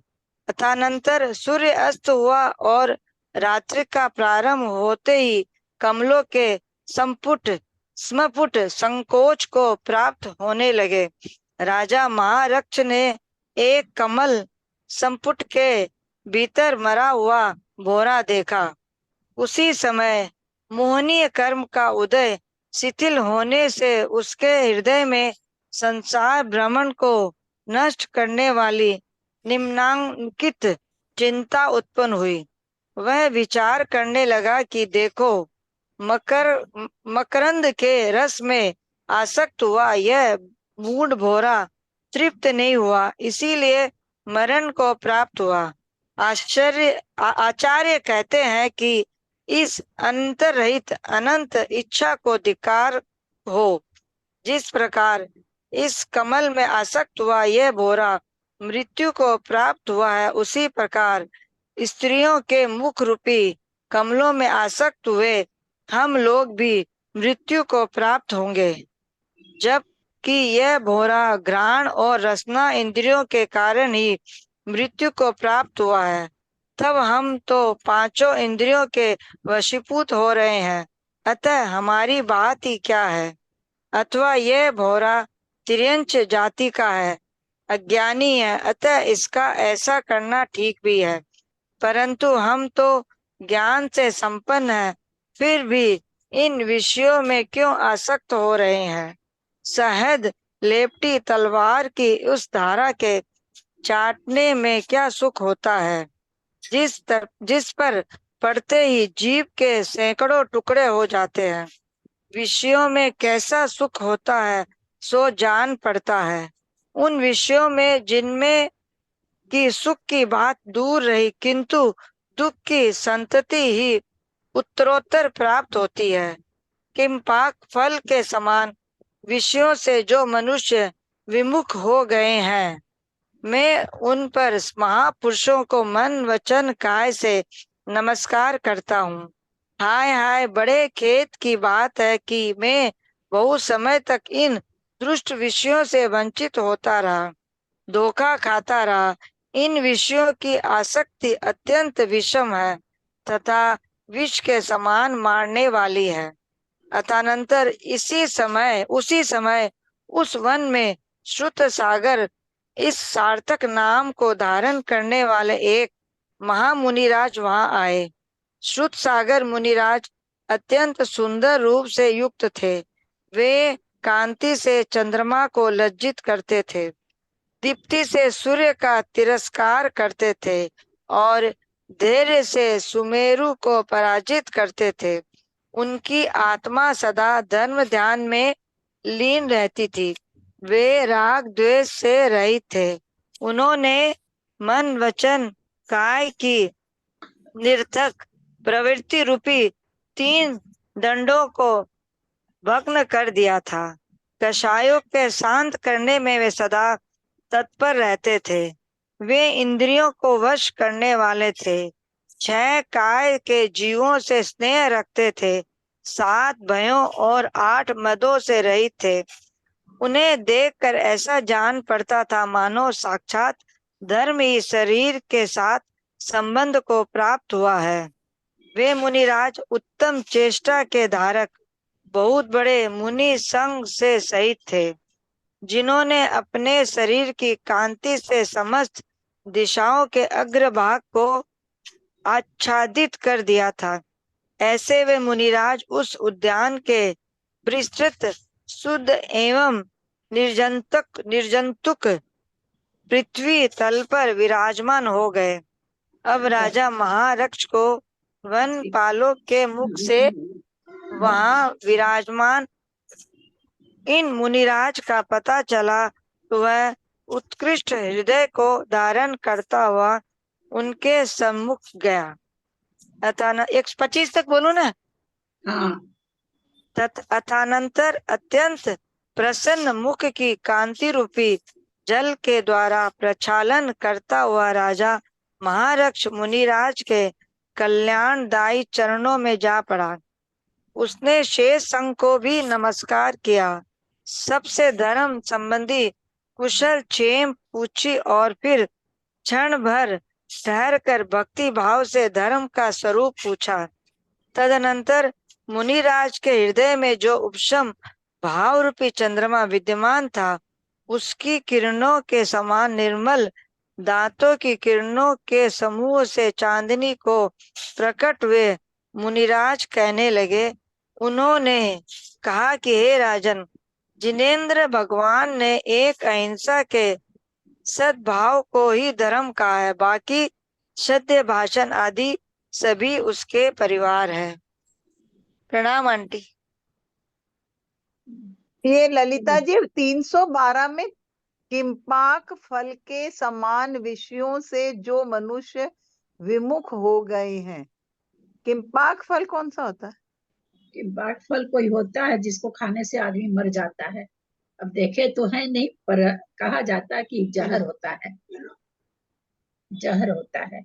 अथानंतर सूर्य अस्त हुआ और रात्रि का प्रारंभ होते ही कमलों के स्मपुट संकोच को प्राप्त होने लगे। राजा महारक्ष ने एक कमल संपुट के भीतर मरा हुआ भौरा देखा। उसी समय मोहनीय कर्म का उदय शिथिल होने से उसके हृदय में संसार भ्रमण को नष्ट करने वाली निम्नांकित चिंता उत्पन्न हुई। वह विचार करने लगा कि देखो, मकरंद के रस में आसक्त हुआ यह मूढ़ भौरा तृप्त नहीं हुआ, इसीलिए मरण को प्राप्त हुआ। आचार्य कहते हैं कि इस अंतरहित अनंत इच्छा को धिक्कार हो। जिस प्रकार इस कमल में आसक्त हुआ यह भौरा मृत्यु को प्राप्त हुआ है, उसी प्रकार स्त्रियों के मुख रूपी कमलों में आसक्त हुए हम लोग भी मृत्यु को प्राप्त होंगे। जबकि यह भौरा घ्राण और रसना इंद्रियों के कारण ही मृत्यु को प्राप्त हुआ है, तब हम तो पांचों इंद्रियों के वशीभूत हो रहे हैं। अतः हमारी बात ही क्या है? अथवा यह भौरा तिर्यंच जाति का है, अज्ञानी है, अतः इसका ऐसा करना ठीक भी है। परंतु हम तो ज्ञान से संपन्न हैं, फिर भी इन विषयों में क्यों आसक्त हो रहे हैं? शहद लेपटी तलवार की उस धारा के चाटने में क्या सुख होता है, जिस पर पड़ते ही जीभ के सैकड़ों टुकड़े हो जाते हैं। विषयों में कैसा सुख होता है सो जान पड़ता है। उन विषयों में जिनमें की सुख की बात दूर रही, किंतु दुख की संतति ही उत्तरोत्तर प्राप्त होती है। किंपाक फल के समान विषयों से जो मनुष्य विमुख हो गए हैं, मैं उन पर महापुरुषों को मन वचन काय से नमस्कार करता हूँ। हाय हाय, बड़े खेद की बात है कि मैं बहुत समय तक इन दुष्ट विषयों से वंचित होता रहा, धोखा खाता रहा। इन विषयों की आसक्ति अत्यंत विषम है तथा विष के समान मारने वाली है। अतःनंतर उसी समय उस वन में श्रुत सागर इस सार्थक नाम को धारण करने वाले एक महामुनिराज वहां आए। श्रुत सागर मुनिराज अत्यंत सुंदर रूप से युक्त थे। वे कांति से चंद्रमा को लज्जित करते थे, दीप्ति से सूर्य का तिरस्कार करते थे और धैर्य से सुमेरु को पराजित करते थे। उनकी आत्मा सदा धर्म ध्यान में लीन रहती थी। वे राग द्वेष से रहित थे। उन्होंने मन वचन काय की निरर्थक प्रवृत्ति रूपी 3 दंडों को भग्न कर दिया था। कषायों के शांत करने में वे सदा तत्पर रहते थे। वे इंद्रियों को वश करने वाले थे। 6 काय के जीवों से स्नेह रखते थे। 7 भयों और 8 मदों से रहित थे। उन्हें देखकर ऐसा जान पड़ता था मानो साक्षात धर्म ही शरीर के साथ संबंध को प्राप्त हुआ है। वे मुनिराज उत्तम चेष्टा के धारक बहुत बड़े मुनि संघ से सहित थे, जिन्होंने अपने शरीर की कांति से समस्त दिशाओं के अग्रभाग को आच्छादित कर दिया था। ऐसे वे मुनिराज उस उद्यान के विस्तृत शुद्ध एवं निर्जंतुक पृथ्वी तल पर विराजमान हो गए। अब राजा महारक्ष को वन पालों के मुख से वहां विराजमान इन मुनिराज का पता चला तो वह उत्कृष्ट हृदय को धारण करता हुआ उनके सम्मुख गया। 125 तक बोलो ना। हाँ। अथानंतर अत्यंत प्रसन्न मुख की कांति रूपी जल के द्वारा प्रक्षालन करता हुआ राजा महारक्ष मुनिराज के कल्याणदायी चरणों में जा पड़ा। उसने शेष संघ को भी नमस्कार किया, सबसे धर्म संबंधी कुशल क्षेम पूछी और फिर क्षण भर ठहर कर भक्ति भाव से धर्म का स्वरूप पूछा। तदनंतर मुनिराज के हृदय में जो उपशम भाव रूपी चंद्रमा विद्यमान था, उसकी किरणों के समान निर्मल दांतों की किरणों के समूह से चांदनी को प्रकट हुए मुनिराज कहने लगे। उन्होंने कहा कि हे राजन, जिनेन्द्र भगवान ने एक अहिंसा के सद्भाव को ही धर्म कहा है, बाकी सत्य भाषण आदि सभी उसके परिवार है। प्रणाम आंटी। ये ललिता जी 312 में किंपाक फल के समान विषयों से जो मनुष्य विमुख हो गए हैं, किंपाक फल कौन सा होता है? किम्पाक फल कोई होता है जिसको खाने से आदमी मर जाता है। अब देखे तो है नहीं, पर कहा जाता है कि जहर होता है, जहर होता है।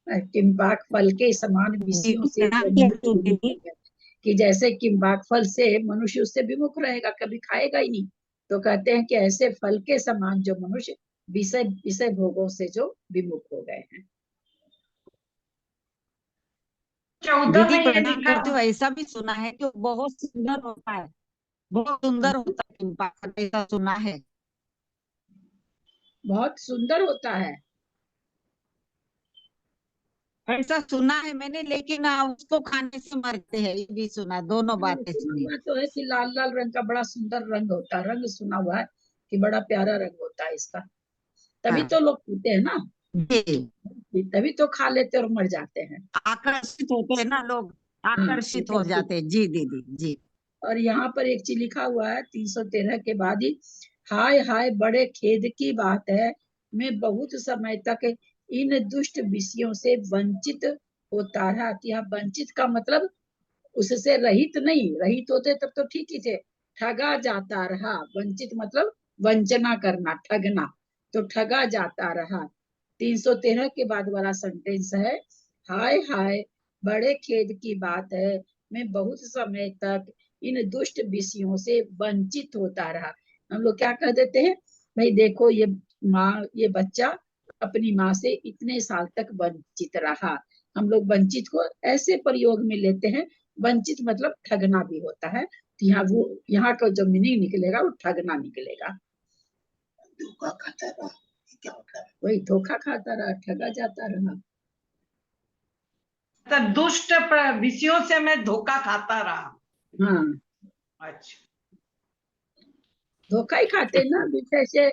किम्पाक फल के समान विषयों से जो मनुष्य विमुख हो गया, कि जैसे किम्पाक फल से मनुष्य उससे विमुख रहेगा, कभी खाएगा ही नहीं। तो कहते हैं कि ऐसे फल के समान जो मनुष्य विषय विषय भोगों से जो विमुख हो गए हैं। 14 में ये प्रणाम लिखा करती हूँ। ऐसा भी सुना है कि बहुत सुंदर होता है, बहुत सुंदर होता है किम्पाक फल, ऐसा सुना है। बहुत सुंदर होता है, ऐसा सुना है मैंने, लेकिन उसको खाने से मरते हैं, ये भी सुना, दोनों बातें सुना सुनी। हुआ तो है कि लाल लाल रंग का बड़ा सुंदर रंग होता है, रंग सुना हुआ है कि बड़ा प्यारा रंग होता है इसका, तभी तो लोग पीते हैं ना, तभी तो खा लेते और मर जाते हैं, आकर्षित होते हैं ना लोग, आकर्षित हो जाते हैं। जी दीदी जी। और यहाँ पर एक चीज लिखा हुआ है 313 के बाद ही, हाय हाय बड़े खेद की बात है, मैं बहुत समय तक इन दुष्ट विषयों से वंचित होता रहा। कि यहाँ वंचित का मतलब उससे रहित नहीं, रहित होते तब तो ठीक ही थे, ठगा जाता रहा। वंचित मतलब वंचना करना, ठगना, तो ठगा जाता रहा। 313 के बाद वाला सेंटेंस है, हाय हाय बड़े खेद की बात है, मैं बहुत समय तक इन दुष्ट विषयों से वंचित होता रहा। हम लोग क्या कह देते हैं, भाई देखो ये माँ, ये बच्चा अपनी माँ से इतने साल तक वंचित रहा। हम लोग वंचित को ऐसे प्रयोग में लेते हैं, वंचित मतलब ठगना भी होता है। तो यहाँ का जो मीनिंग निकलेगा वो ठगना निकलेगा। धोखा खाता रहा, क्या होता है? वही धोखा खाता रहा, ठगा जाता रहा। तो दुष्ट विषयों से मैं धोखा खाता रहा। हाँ, अच्छा, धोखा ही खाते ना, विषय से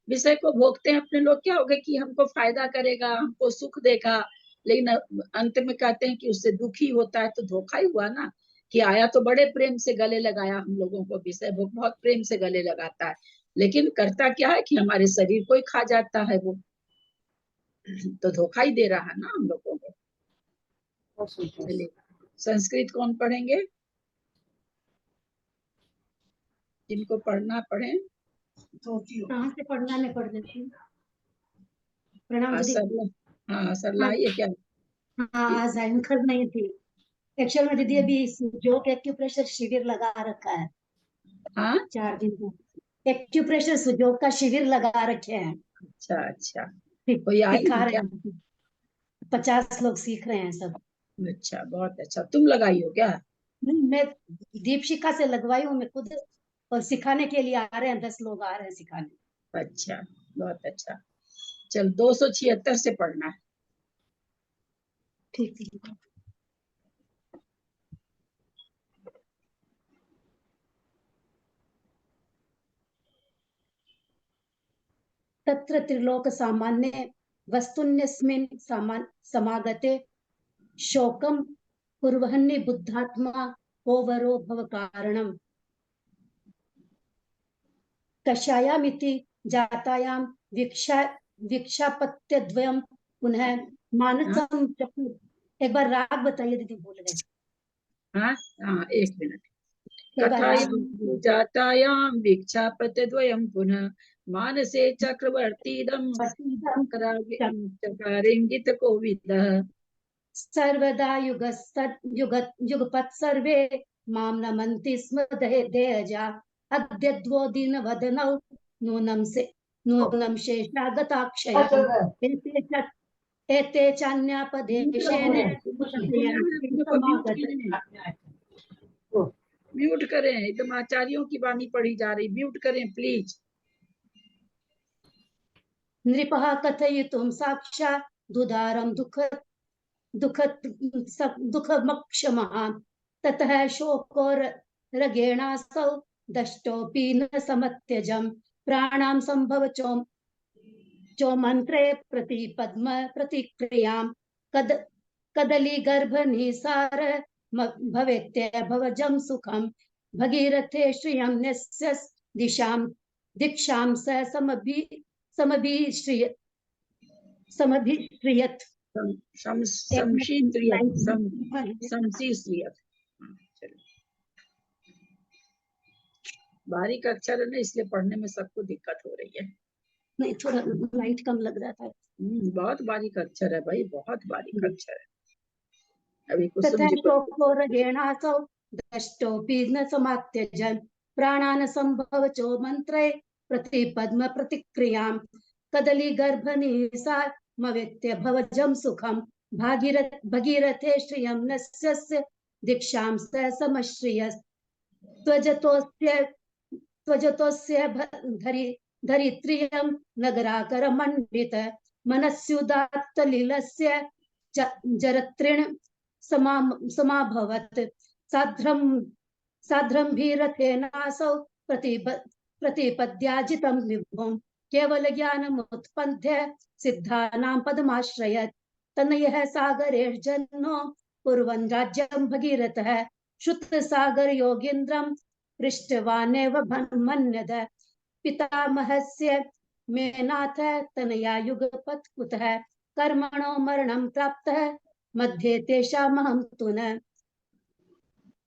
विषय को भोगते हैं अपने लोग। क्या होगा कि हमको फायदा करेगा, हमको सुख देगा, लेकिन अंत में कहते हैं कि उससे दुखी होता है, तो धोखा ही हुआ ना। कि आया तो बड़े प्रेम से गले लगाया हम लोगों को, विषय भोग बहुत प्रेम से गले लगाता है, लेकिन करता क्या है कि हमारे शरीर को ही खा जाता है वो, तो धोखा ही दे रहा है ना हम लोगों को। चलिए, संस्कृत कौन पढ़ेंगे? जिनको पढ़ना पढ़े। कहाँ से पढ़ना है पढ़ देती हूँ। प्रणाम दीदी। हाँ सरला, ये क्या? हाँ, आज एंकर नहीं थी एक्चुअल में दीदी, अभी जो एक्यूप्रेशर शिविर लगा रखा है। हाँ, 4 दिन का एक्यूप्रेशर सुजोग का शिविर लगा रखे हैं। अच्छा अच्छा, कोई आई सिखा क्या? रहे हैं, 50 लोग सीख रहे हैं सब। अच्छा, बहुत अच्छा। तुम लगाई हो क्या? नहीं, मैं दीपशिखा से लगवाई हूँ मैं खुद, और सिखाने के लिए आ रहे हैं, 10 लोग आ रहे हैं सिखाने। अच्छा, बहुत अच्छा। चल 276 से पढ़ना है। ठीक है। तत्र त्रिलोक सामान्य वस्तुन्यस्मिन् समागते शोकं कुर्वन्नि बुद्धात्मा कोवरो भव कारणम्। कषायामिति जातायां विक्षापत्यद्वयं पुनः मानसं चक्र। एक बार राग बताइए दीदी, भूल गए। हाँ हाँ, एक मिनट। एक बार राग कथायां जातायां विक्षापत्यद्वयं पुनः मानसे चक्रवर्तीदं चकारिंगित कोविदः। सर्वदा युगपत् सर्वे मां नमन्ति स्म देहजा। अद्यद्वो दीनवदनौ नूनं शेषागताक्षयम्। एते चान्यापदेशेन म्यूट करें, एकदम आचार्यों की वाणी पढ़ी जा रही, म्यूट करें प्लीज। नृपः कथयितुं साक्षात् दुदारं दुःखमक्षमः। ततः शोको रगेणासौ दष्टोऽपि न समत्यजम्। प्राणां संभव चोमन्त्रे प्रतिपद्म प्रतिक्रियां कदली गर्भनिसार भवेत्य भवजं सुखं। भगीरथे श्रियं न्यस्य दीक्षां स समभिश्रियत्। शमशीन्द्रियम शमशीन्द्रियम। चलिए, बारीक अक्षर है ना, इसलिए पढ़ने में सबको दिक्कत हो रही है। नहीं, थोड़ा लाइट कम लग रहा था। बहुत बारीक अक्षर है भाई, बहुत बारीक अक्षर है। अभी कुसुम तथा जी को शोकोरगेणासौ दष्टोऽपि न समात्यजन् प्राणान् संभवचो मन्त्रे प्रतिपद्म प्रतिक्रियां कदली गर्भनिसा मवेत्य भवजं सुखं भगीरथे श्रियं नस्य दीक्षां स समश्रियस् त्वजतोस्य धरित्रियं नगराकरमण्डित मनस्युदात्तलीलस्य जरत्रिण समाभवत् साध्रम्भिरथेनासौ प्रतिपद्याजितं विभुं केवल ज्ञानमुत्पद्य सिद्धानां पदमाश्रयत् तनयः सागरेर्जन्नो कुर्वन् राज्यं भगीरथः श्रुतसागर योगीन्द्रं पृष्टवानेव मन्यद पितामहस्य मेनाथ तनया युगपत् कुतः कर्मणो मरणं प्राप्तः मध्ये तेषामहं तु न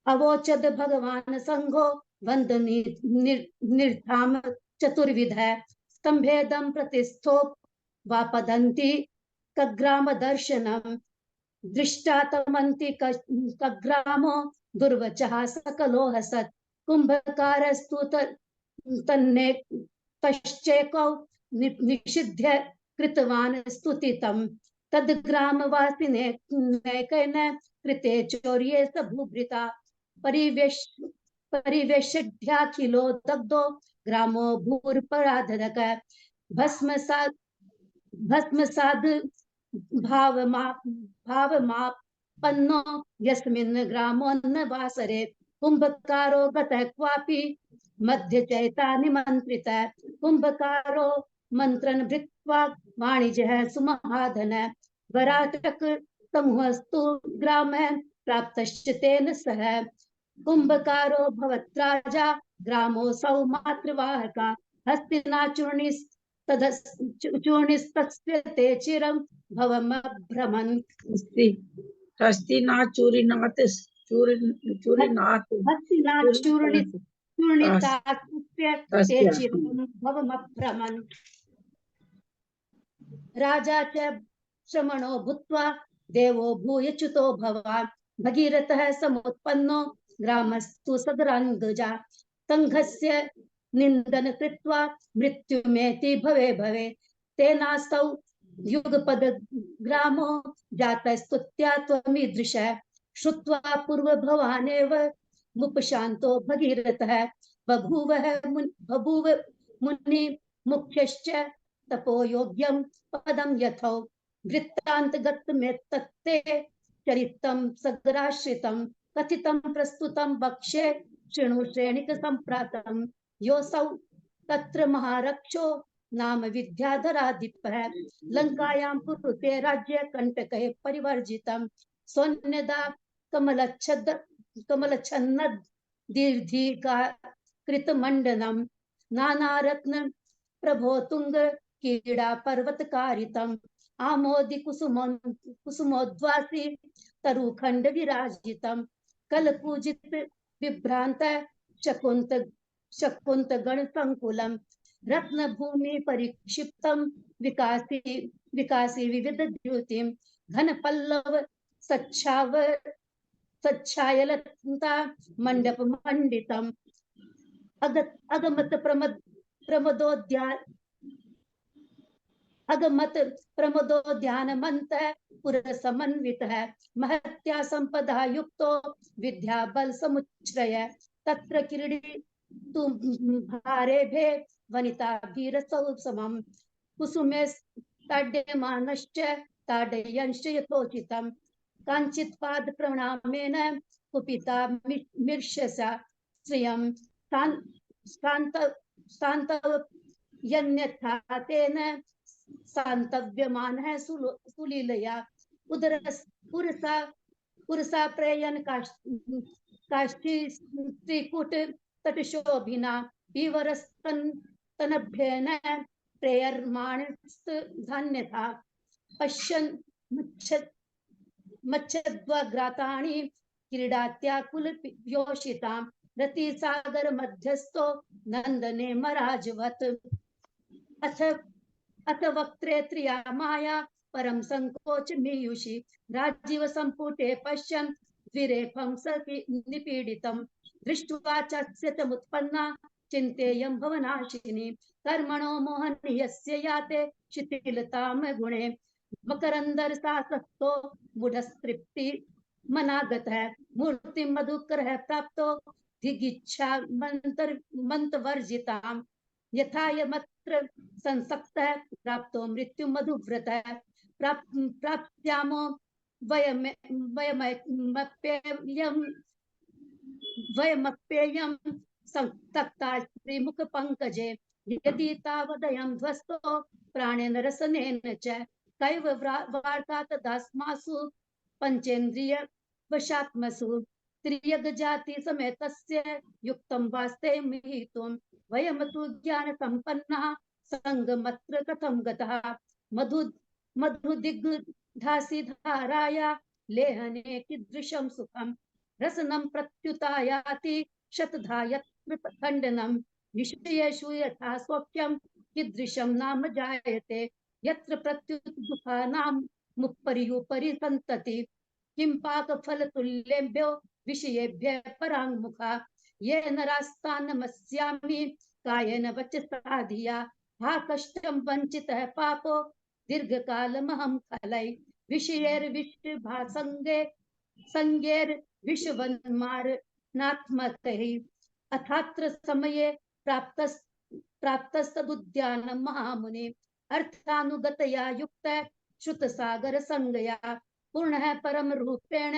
अवोचद भगवान् संघो वन्दनिर्धाम चतुर्विध स्तम्भेदं प्रतिस्थोप वापदन्ति कग्राम दर्शनम् दृष्टातमन्ति कग्रामो दुर्वचः सकलो हसत् कुम्भकारस्तु तन्ने तश्चेकौ निषिध्य कृतवान् स्तुतितं तद्ग्रामवासिने कैन कृते चौर्ये स भूभृता परिवेष्याखिलो दग्धो ग्रामो भूर्पराधक भस्मसाद भावमापन्नो यस्मिन् ग्रामोन्न वासरे कुम्भकारो गतः क्वापि मध्य चैता निमन्त्रित कुम्भकारो मन्त्रन् भृत्वा वाणिज्यः सुमहाधन वराटक समूहस्तु ग्रामः प्राप्तश्च तेन सह कुम्भकारो भवत्राजा ग्रामोऽसौ मातृवाहका हस्तिनाचूर्णिस्तस्य ते चिरं भवमभ्रमन् हस्तिनाचूरिनाथ चूर्णितास्य ते चिरं भवमभ्रमन् राजा च श्रमणो भूत्वा देवो भूयच्युतो भवान् भगीरथः समुत्पन्नो ग्रामस्तु सदराङ्गजा संघस्य निन्दन कृत्वा मृत्युमेति भवे तेनासौ युगपद ग्रामो जातस्तुत्या त्वमीदृश श्रुत्वा पूर्वभवानेव मुपशान्तो भगीरथः बभूव मुनि मुख्यश्च तपो योग्यं पदं यथो वृत्तान्तगतमेतत्ते चरितं सगराश्रितं कथितं प्रस्तुतं वक्ष्ये शृणु श्रेणिक सम्प्रातं योऽसौ तत्र महारक्षो नाम विद्याधराधिपः लङ्कायां कुरुते राज्य कंटकैः परिवर्जितं स्वन्यदा कमलच्छन्नद दीर्घिका कृतमण्डनं नानारत्न प्रभोतुंग कीड़ा पर्वतकारितम् आमोदि कुसुमोद्वासी तरुखंड विराजितम् कलपूजित विभ्रांत शकुंत गण संकुलम् रत्न भूमि परिक्षिप्तम् विकासी विविध द्युतिम् घन पल्लव सच्छायलता मंडप मंडितम् अगमत प्रमदोद्यानमन्त पुरसमन्वितः महत्या संपदा युक्तो विद्या बल समुच्चय तत्र क्रीडितुं भारेभे वनिताभिरसौ समम् कुसुमे ताड्यमानश्च ताडयंश्च यथोचितम् काञ्चित् पाद प्रणामेन कुपिता मिर्षसा श्रियं शान्तव यन्यथा तेन शान्तव्यमानः सुलीलया पुरसा प्रयन काष्ठीकुट तटशोभिना पीवरस्तनभ्येन प्रेयर्माणस्तधान्यथा पश्यन् मच्छद्वग्रातानि क्रीडात्याकुलयोषितां रतिसागर मध्यस्थो नंदने मराजवत् अथ वक्त्रे त्रिया माया परम संकोच मीयुषि राजीव संपुटे पश्यन् द्विरेफं सखि निपीडितं दृष्ट्वा चास्यतमुत्पन्ना चिन्तेयं भवनाशिनी कर्मणो मोहनीयस्य याते शिथिलताम गुणे मकरंदरसासक्तो मूढ़स्तृप्ति मनागतः मूर्ति मधुकर प्राप्तो धिगिच्छा मंतवर्जितां यथा यमत्र संसक्तः प्राप्तो मृत्यु मधुव्रतः प्राप्त्यामो वयमप्ययं संतक्ता श्रीमुख पंकजे यदि तावदयं ध्वस्तो प्राणेन रसनेन च कैव वार्ता तदास्मासु पंचेन्द्रिय वशात्मसु त्रियग जाति समेतस्य युक्तं वास्ते मिहितुं वयं तु ज्ञान संपन्नः संगमत्र कथं गतः मधुदिग्धासि धाराया लेहने कीदृशं सुखं रसनं प्रत्युतायाति शतधा यत्र खण्डनं विषयेषु यथा स्वप्यं कीदृशं नाम जायते यत्र प्रत्युत दुःखानां मुप्पर्युपरि सन्तति किं पाकफलतुल्येभ्यो विषयेभ्यः पराङ्मुखा येन रास्तान्नमस्यामि कायेन वचसा धिया हा कष्टं वञ्चितः पापो दीर्घकालमहं खलै विषयैर्विषभासङ्गे संज्ञैर्विषवन्मारणात्मकैः अथात्र समये प्राप्तस्तदुद्यानं महामुनि अर्थानुगतया युक्त श्रुतसागर संगया पूर्णः परम रूपेण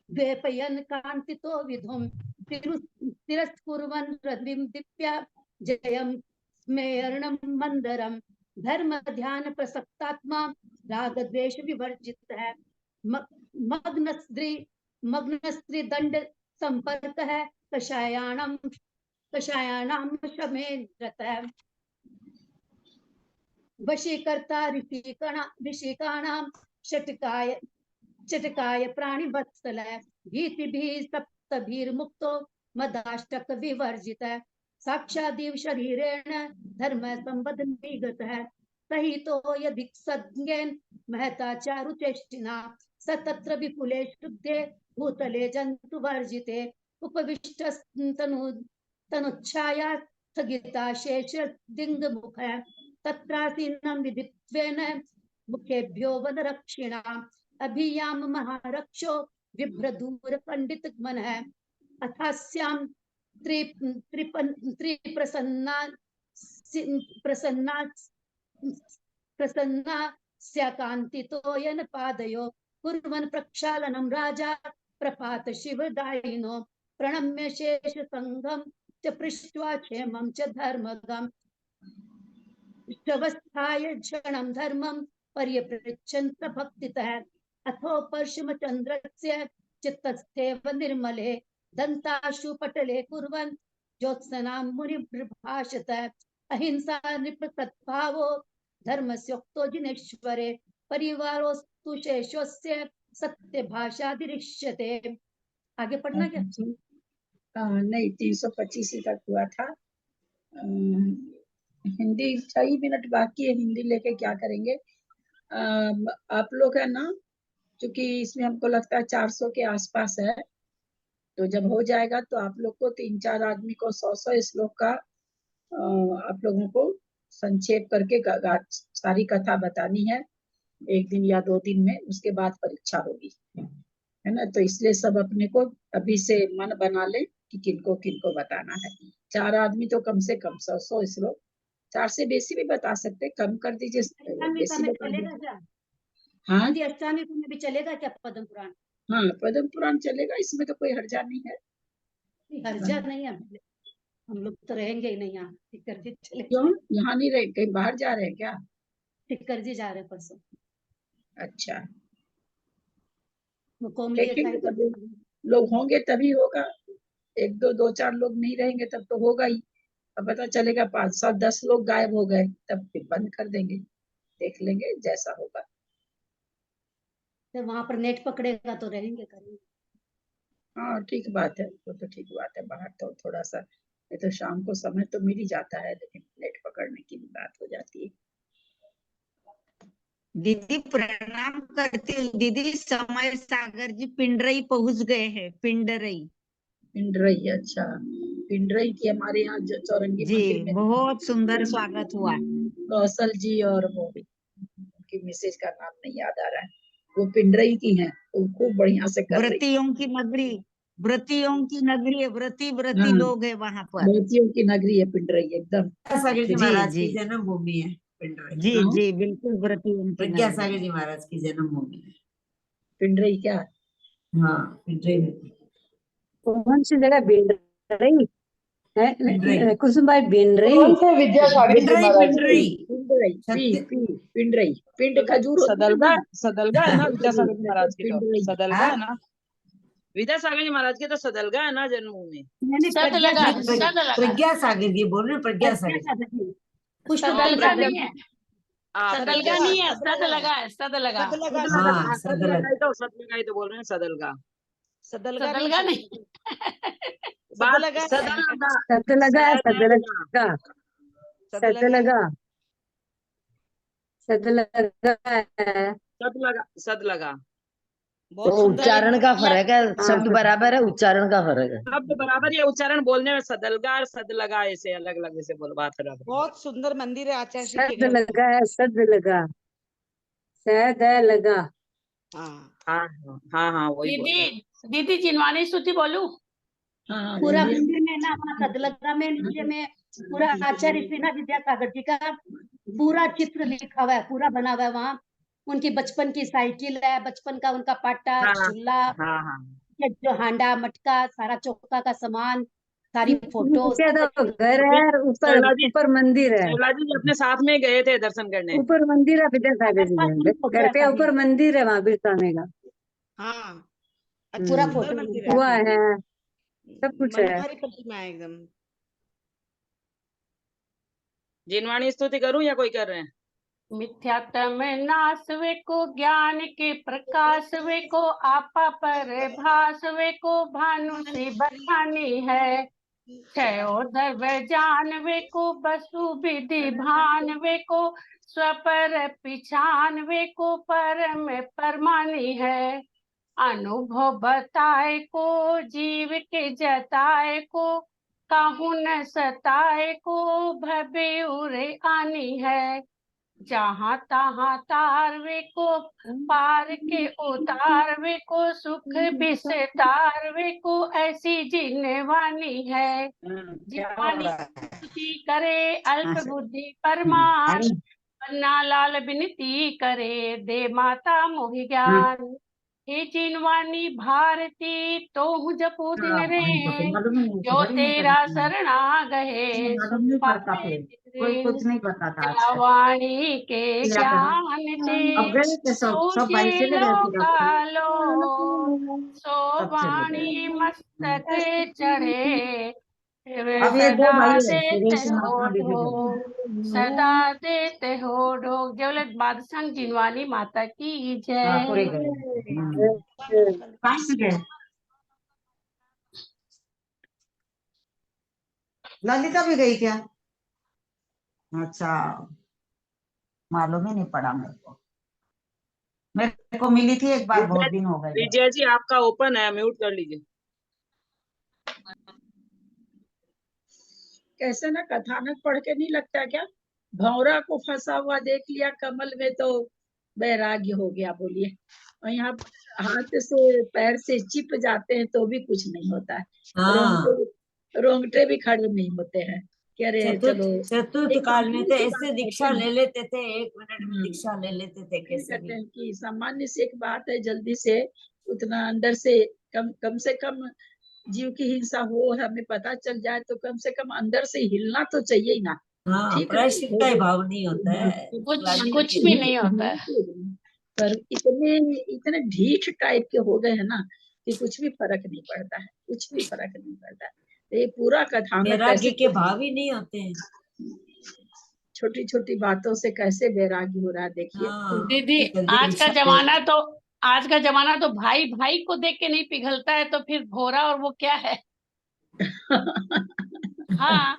द्वेपयन् कान्तितो विधुं तिरस्कुर्वन् रविं दिव्या जयं स्मेरणं मंदरं धर्म ध्यान प्रसक्तात्मा राग द्वेष विवर्जितः मग्नस्त्री दंड संपर्कः कषायाणां शमेन्द्रतः वशीकर्ता ऋषिकाणां चटकाय प्राणिवत्सल भीतिभिः सप्तभिर्मुक्तो मदाष्टक विवर्जितः साक्षादिव शरीरेण धर्म संबद्ध विगतः सहितो यदि सज्ञेन महता चारुचेष्टिना स तत्र विपुले शुद्धे भूतले जन्तु वर्जिते उपविष्टस्तनुच्छाया स्थगिता शेष दिंग मुख तत्रासीनं विदित्वेन मुखेभ्यो वदरक्षिणाम् अभियाम महारक्षो विभ्रदूर पंडित मनः अथास्यां प्रसन्ना स्याकान्तितो यन पादयो कुर्वन् प्रक्षालनं राजा प्रपात शिवदायिनो प्रणम्य शेष संघं च पृष्ट्वा क्षेमं च धर्मगम् इष्टवस्थाय क्षणं धर्मं पर्यपृच्छन् भक्तितः अथोपर्षमचन्द्रस्य चित्तस्थेव निर्मले दन्ताशु पटले कुर्वन् ज्योत्सनां मुनिभाषत अहिंसा नृपसद्भावो धर्मस्योक्तो जिनेश्वरे परिवारोस्तु शेषस्य सत्य भाषादिरिष्यते। आगे पढ़ना क्या? नहीं 325 तक हुआ था। हिंदी 6 मिनट बाकी है, हिंदी लेके क्या करेंगे। आप लोग है ना, क्योंकि इसमें हमको लगता है 400 के आसपास है, तो जब हो जाएगा तो आप लोग को 3-4 आदमी को 100 श्लोक का आप लोगों को संक्षेप करके सारी कथा बतानी है 1 दिन या 2 दिन में, उसके बाद परीक्षा होगी, है ना। तो इसलिए सब अपने को अभी से मन बना ले कि किनको किनको बताना है। 4 आदमी तो कम से कम 100 श्लोक, 4 से बेसी भी बता सकते, कम कर दीजिए, बेसी बता दीजिए। हाँ अष्टामी में भी चलेगा क्या पद्म पुराण? हाँ पद्म पुराण चलेगा, इसमें तो कोई हर्जा नहीं है। हर्जा नहीं है, हम लोग तो रहेंगे ही नहीं यहाँ। टिक्कर जी चले। क्यों यहाँ नहीं रहे, कहीं बाहर जा रहे हैं क्या? टिक्कर जी जा रहे हैं परसों। अच्छा देखेंगे, लोग होंगे तभी होगा, 1-2-4 लोग नहीं रहेंगे तब तो होगा ही। अब पता चलेगा 5-7-10 लोग गायब हो गए, तब फिर बंद कर देंगे, देख लेंगे जैसा होगा। तो वहां पर नेट पकड़ेगा तो रहेंगे करेंगे। हाँ ठीक बात है, वो तो ठीक बात है। बाहर तो थोड़ा सा, ये तो शाम को समय तो मिल ही जाता है, लेकिन नेट पकड़ने की भी बात हो जाती है। दीदी प्रणाम करती हूँ। दीदी समय सागर जी पिंडरई पहुंच गए हैं, पिंडरई। पिंडरई, अच्छा। पिंडरई की हमारे यहाँ चौरंगी जी मंदिर में बहुत सुंदर स्वागत हुआ। कौशल जी और वो भी, उनकी मिसेज का नाम नहीं याद आ रहा है, वो पिंडरई की हैं, वो खूब बढ़िया से कर रही। व्रतियों की नगरी, व्रतियों की नगरी है, व्रती हाँ, लोग है वहां पर। व्रतियों की नगरी है पिंडरई एकदम। सागर जी जी महाराज जी की जन्म भूमि है पिंडरई। जी हाँ, जी बिल्कुल व्रतियों की प्रज्ञा नगरी। सागर जी महाराज की जन्म भूमि है। पिंडरई क्या? हाँ पिंडरई में। कौन सी जगह बिंडरई पिंडरई है? कुसुम भाई बिंडरई। कौन से विद्यासागर जी पिंडरई महाराज? पिंडरई पिंडरई, पिंडरई, पिंड खजूर होती है सदलगा, ना, सदलगा है ना विद्यासागर जी महाराज की, तो पिंडरई। सदलगा है ना विद्यासागर जी महाराज की, तो सदलगा है ना जन्मभूमि। सद लगा, प्रज्ञा सद लगा, प्रज्ञा सागर की बोल रहे हैं, प्रज्ञा सागर। सदलगा नहीं है, सदलगा नहीं है, सद सद लगा है, सद लगा। हाँ सद सदलगा। लगाई तो सद लगाई तो बोल रहे हैं सदलगा। सदलगा नहीं, बात सदलगा, सद लगा है, सद लगा, सद लगा, सद लगा है। सद लगा। बहुत तो सुंदर उच्चारण का किया। फर्क है, शब्द बराबर है, उच्चारण का फर्क है। शब्द बराबर है, उच्चारण बोलने में सदलगा और सद लगा ऐसे अलग अलग ऐसे बोल बात है। बहुत सुंदर मंदिर है आचार्य जी के सद घर। लगा है, सद लगा, सद लगा। हाँ हाँ हाँ हाँ वही बोल रहे हैं। दीदी दीदी जिनवानी स्तुति बोलूं? हाँ, पूरा बोलिए। मंदिर में ना, वहाँ सदलगा में नीचे में पूरा आचार्य श्री ना विद्यासागर जी का पूरा चित्र लिखा हुआ है, पूरा बना हुआ है। वहाँ उनकी बचपन की साइकिल है, बचपन का उनका पाटा, हाँ झूला, हाँ हाँ जो हांडा मटका, सारा चौका का सामान, सारी फोटो नीचे सब तो घर है और ऊपर सरला जी, ऊपर मंदिर है। सरला जी अपने साथ में गए थे दर्शन करने। ऊपर मंदिर है विद्यासागर जी में, घर पे ऊपर मंदिर है वहां बिरसाने का। हाँ, पूरा सुंदर फोटो मंदिर हुआ है, है, सब कुछ है। मनोहारी प्रतिमा है एकदम। जिनवाणी स्तुति करूं या कोई कर रहे हैं? मिथ्यात्म नाश वे को ज्ञान के प्रकाश वे को आपा पर भास वे को भानु से बखानी है। क्षयोधर्व जान वे को बसु विधि भान वे को स्वपर पिछान वे को परम परमानी है। अनुभव बताए को जीव के जताए को काहू न सताए को भवे उरे आनी है। जहाँ तहाँ तारवे को पार के उतारवे को सुख विस्तारवे को ऐसी जिनवानी है। जिनवानी स्तुति करे अल्प बुद्धि परमान, पन्ना लाल विनती करे दे माता मोहि ज्ञान। हे जिनवानी भारती तो हूँ जपू दिन रे, जो तेरा शरणा गए सुख पावे कोई कुछ नहीं पता था आज तक। वाणी के ज्ञान ते सोचे लोकालो, सो वाणी मस्तक चढ़े अब ये दो सदा भाई है, देते सुरेश हो महात्मा दीदी को। ढोक, सदा देते हो ढोक। जवलत बादशाह जिनवानी माता की हाँ पूरे जय। गए। कहाँ से गए? ललिता भी गई क्या? अच्छा, मालूम ही नहीं पड़ा मेरे को मिली थी एक बार, बहुत दिन हो गए। विजय जी आपका ओपन है, म्यूट कर लीजिए। कैसे ना कथानक पढ़ के नहीं लगता क्या? भौरा को फंसा हुआ देख लिया कमल में तो वैराग्य हो गया, बोलिए। और यहाँ हाथ से पैर से चिप जाते हैं तो भी कुछ नहीं होता है। हाँ रोंगटे भी खड़े नहीं होते हैं कि अरे चलो। चतुर्थ एक काल में तो सामान्य सी ऐसे बात दीक्षा कहते ले हैं। लेते थे, 1 मिनट में दीक्षा ले लेते थे कैसे कहते भी। हैं कि सामान्य सी एक बात है, जल्दी से उतना अंदर से कम से कम जीव की हिंसा हो हमें पता चल जाए तो कम से कम अंदर से हिलना तो चाहिए ही ना। हाँ ठीक है, प्रायश्चित का ही भाव नहीं होता है। कुछ भी नहीं होता है। पर इतने ढीठ टाइप के हो गए हैं ना कि कुछ भी फर्क नहीं पड़ता है, कुछ भी फर्क नहीं पड़ता है। तो ये पूरा कथानक वैराग्य के भाव ही नहीं होते हैं। छोटी छोटी बातों से कैसे वैराग्य हो रहा है, देखिए। दीदी आज का जमाना तो आज का जमाना तो भाई भाई को देख के नहीं पिघलता है, तो फिर भोरा और वो क्या है। हाँ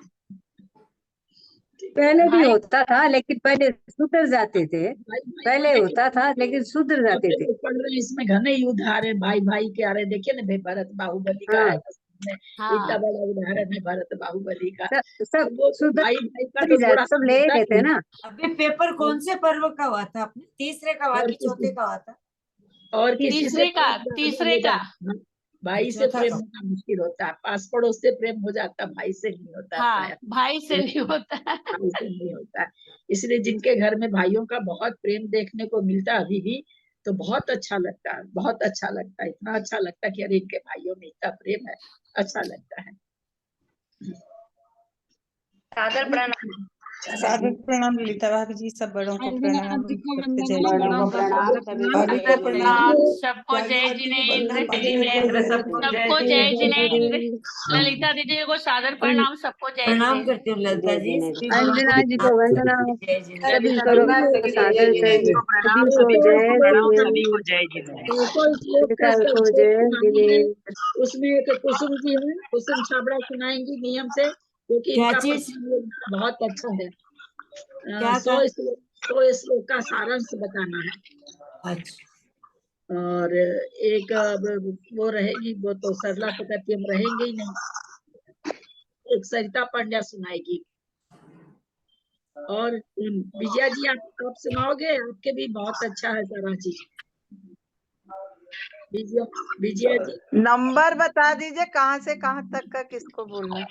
पहले भी भाई होता था, लेकिन पहले सुधर जाते थे। पहले होता था लेकिन सुधर जाते थे। पढ़ रहे हैं, इसमें घने युद्ध आ रहे, भाई भाई के आ रहे। देखिए ना भाई, भरत बाहुबली का हाँ। है इसमें, इतना हाँ बड़ा उदाहरण है भरत बाहुबली का। सब तो वो तो सुधर भाई भाई का ही तो जाते, थोड़ा सब ले होता लेते ही। ना। अभी पेपर कौन से पर्व का हुआ था आपने? तीसरे का हुआ और कि चौथे का हुआ था? और किसी से तीसरे का, प्रेम तीसरे हो का। जाता है, भाई से चौथा प्रेम का। होना मुश्किल होता है। पास पड़ोस से प्रेम हो जाता, भाई से नहीं होता है हाँ प्राय। भाई से नहीं होता है। भाई से नहीं होता है। इसलिए जिनके घर में भाइयों का बहुत प्रेम देखने को मिलता है अभी भी, तो बहुत अच्छा लगता है, बहुत अच्छा लगता है। इतना अच्छा लगता है कि अरे इनके भाइयों में इतना प्रेम है, अच्छा लगता है। सादर प्रणाम। सादर प्रणाम ललिता भाभी जी, सब बड़ों को प्रणाम, सबको जय बड़ों को प्रणाम, सभी को भाभी जय को प्रणाम। प्रणाम, जिनेंद्र। सबको जय भारती को जिनेंद्र, प्रणाम, जिनेंद्र सबको जय सबको जय जिनेंद्र। जिनेंद्र। ललिता दीदी को सादर प्रणाम, सबको जय प्रणाम जिनेंद्र। करती हूँ ललिता जय जी, जिनेंद्र। सभी बड़ों को अंजना जी को वंदना, जय जिनेंद्र। सभी ललिता बड़ों दीदी को जय सादर से जिनेंद्र को प्रणाम, सभी को सभी बड़ों को जय प्रणाम, सभी जिनेंद्र, को जय जिनेंद्र। कोई श्लोक का ललिता को संक्षेप जय सुनानी है। जिनेंद्र। उसमें एक कुसुम जी है, कुसुम छाबड़ा सुनाएंगी नियम से, क्योंकि क्या इनका चीज? प्रसंग बहुत अच्छा है। क्या 100 श्लोक का सारांश बताना है। अच्छा। और एक वो रहेगी, वो तो सरला तो कहती हम रहेंगे ही नहीं, एक सरिता पांड्या सुनाएगी। और विजया जी आप सुनाओगे? आपके भी बहुत अच्छा है सारा चीज। विजया जी नंबर बता दीजिए, कहाँ से कहाँ तक का किसको बोलना है?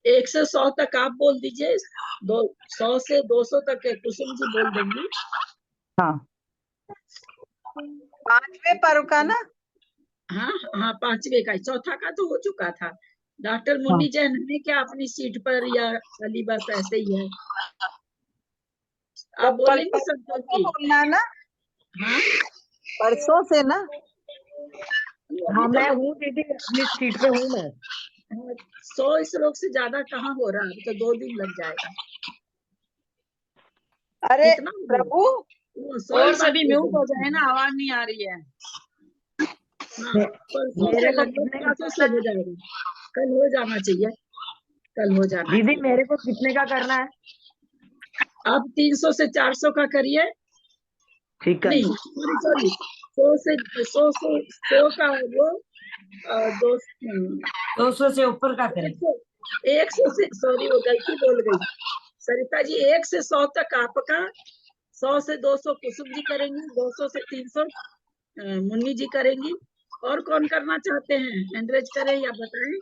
1 से 100 तक आप बोल दीजिए, 100 से 200 तक कुसुम जी बोल देंगी। हाँ, 5वें पर्व का ना? हाँ हाँ, 5वें का, चौथा का तो हो चुका था। डॉक्टर मुन्नी जैन है क्या अपनी सीट पर, या खाली बस ऐसे ही है? आप बोलेंगे संतोष जी? बोलना ना, हाँ परसों से ना। हाँ मैं हूँ दीदी, अपनी सीट पे हूँ मैं। 100 श्लोक से ज्यादा कहाँ हो रहा है, अभी तो 2 दिन लग जाएगा। अरे कितना प्रभु, और सभी म्यूट हो जाए ना, आवाज नहीं आ रही है। परसों मेरे से को लगभग कितने का परसों से हो जाएगा, कल हो जाना चाहिए, कल हो जाना दीदी? चाहिए। मेरे को कितने का करना है? आप 300 से 400 का करिए। ठीक है। नहीं सॉरी, 100 का वो 200 से ऊपर का करें। 100 से, सॉरी वो गलती बोल गई सरिता जी। 1 से 100 तक आपका, 100 से 200 कुसुम जी करेंगी, 200 से 300 मुन्नी जी करेंगी। और कौन करना चाहते हैं? एंड्रेज करें या बताएं?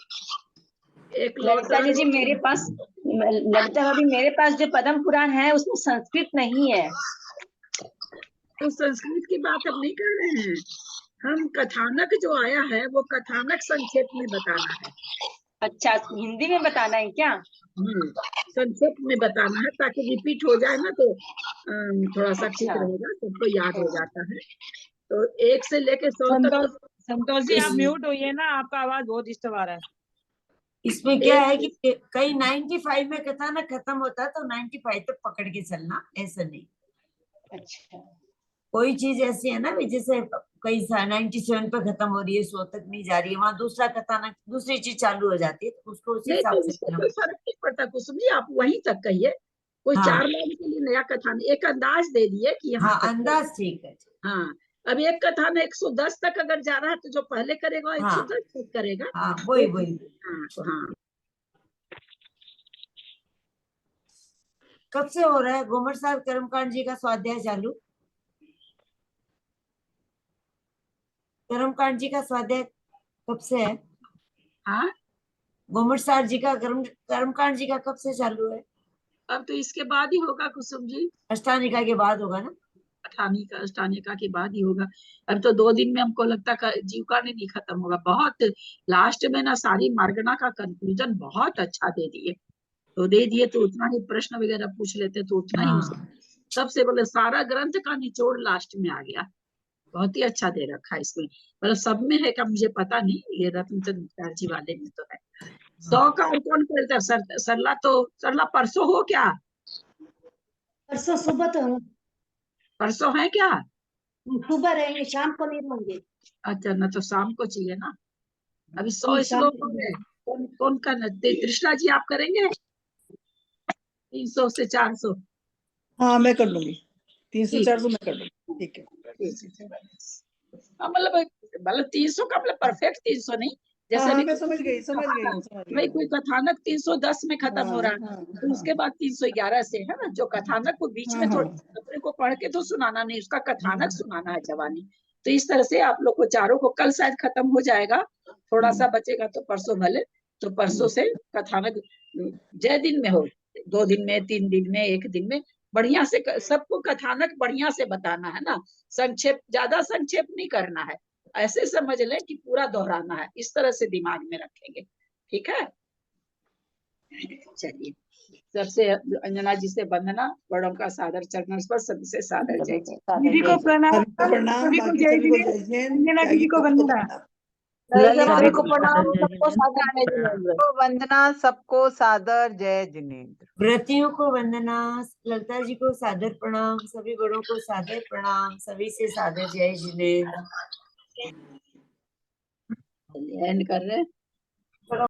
एक ललिता जी मेरे पास, ललिता भाभी मेरे पास जो पद्म पुराण है उसमें संस्कृत नहीं है। तो संस्कृत की बात अब नहीं कर रहे हैं हम, कथानक जो आया है वो कथानक संक्षेप में बताना है। अच्छा, हिंदी में बताना है क्या? संक्षेप में बताना है, ताकि रिपीट हो जाए ना, तो थोड़ा सा ठीक रहेगा, सबको याद हो जाता है। तो 1 से लेके 100 तक। संतोष जी आप म्यूट होइए ना, आपका आवाज बहुत डिस्टर्ब आ रहा है। इसमें क्या है कि कहीं 95 में कथानक खत्म होता है तो 95 तक पकड़ के चलना, ऐसा नहीं। अच्छा, कोई चीज ऐसी है ना भी, जैसे कहीं 97 पे खत्म हो रही है, 100 तक नहीं जा रही है, वहां दूसरा कथानक दूसरी चीज चालू हो जाती है, तो उसको उसी नहीं हिसाब तो से उससे करना। कोई फर्क नहीं पड़ता कुसुम जी, आप वहीं तक कहिए। कोई हाँ। 4 लाइन के लिए नया कथानक, एक अंदाज दे दिए कि यहाँ हाँ, तक अंदाज ठीक है। हाँ, अब एक कथानक 110 तक अगर जा रहा है तो जो पहले करेगा 110 तक करेगा। हाँ, वही। हाँ। कब से हो रहा है गोमर साहब कर्मकांड जी का स्वाध्याय चालू? कर्मकांड जी का स्वाध्याय कब से है? हाँ, गोमर साहब जी का कर्मकांड जी का कब से चालू है? अब तो इसके बाद ही होगा कुसुम जी, अष्टानिका के बाद होगा ना? अष्टानिका के बाद ही होगा। अब तो 2 दिन में हमको लगता है जीविका नहीं खत्म होगा। बहुत लास्ट में ना सारी मार्गना का कंक्लूजन बहुत अच्छा दे दिए, तो उतना ही प्रश्न वगैरह पूछ लेते तो उतना ही सबसे बोले सारा ग्रंथ का निचोड़ लास्ट में आ गया। बहुत ही अच्छा दे रखा है इसमें, मतलब सब में है क्या मुझे पता नहीं, ये रत्नचंद मुखर्जी वाले में तो है। 100 का और कौन करता है? सरला परसों हो क्या? परसों सुबह तो परसों है क्या? सुबह रहेंगे, शाम को नहीं रहेंगे। अच्छा, ना तो शाम को चाहिए ना। अभी 100 नहीं, शाम श्लोक को हो गए। नहीं। कौन कौन का तृष्णा जी आप करेंगे? 300 से 400। हाँ मैं कर लूंगी, 300 ठीक 400 मैं कर लूंगी, ठीक है। हाँ, मतलब 300 का मतलब परफेक्ट 300 नहीं, हाँ जैसे हाँ अभी मैं समझ गई समझ गई भाई कोई कथानक 310 में खत्म हो रहा है, तो उसके बाद 311 से है ना, जो कथानक को बीच में थोड़ा अपने को पढ़ के तो सुनाना नहीं, उसका कथानक सुनाना है जवानी। तो इस तरह से आप लोग को चारों को कल शायद खत्म हो जाएगा, थोड़ा सा बचेगा तो परसों भले, तो परसों से कथानक जय दिन में हो, 2 दिन में, 3 दिन में, 1 दिन में, बढ़िया से सबको कथानक बढ़िया से बताना है ना, संक्षेप, ज्यादा संक्षेप नहीं करना है, ऐसे समझ लें कि पूरा दोहराना है, इस तरह से दिमाग में रखेंगे, ठीक है। चलिए, सबसे अंजना जी से वंदना, बड़ों का सादर चरण स्पर्श, सबसे सादर जय जय। दीदी को प्रणाम, सभी को प्रणाम, सभी को बाकी जय सभी को जिनेंद्र, जय जैन, अंजना त्यागी दीदी को सबको वंदना। प्रणाम। सभी को को प्रणाम, सादर जय सबको सादर जय जिनेंद्र, वंदना, सबको सादर जय जिनेंद्र। व्रतियों को वंदना, ललिता जी को सादर प्रणाम, सभी बड़ों को सादर प्रणाम, सभी से सादर जय जिनेंद्र। एंड कर रहे हैं।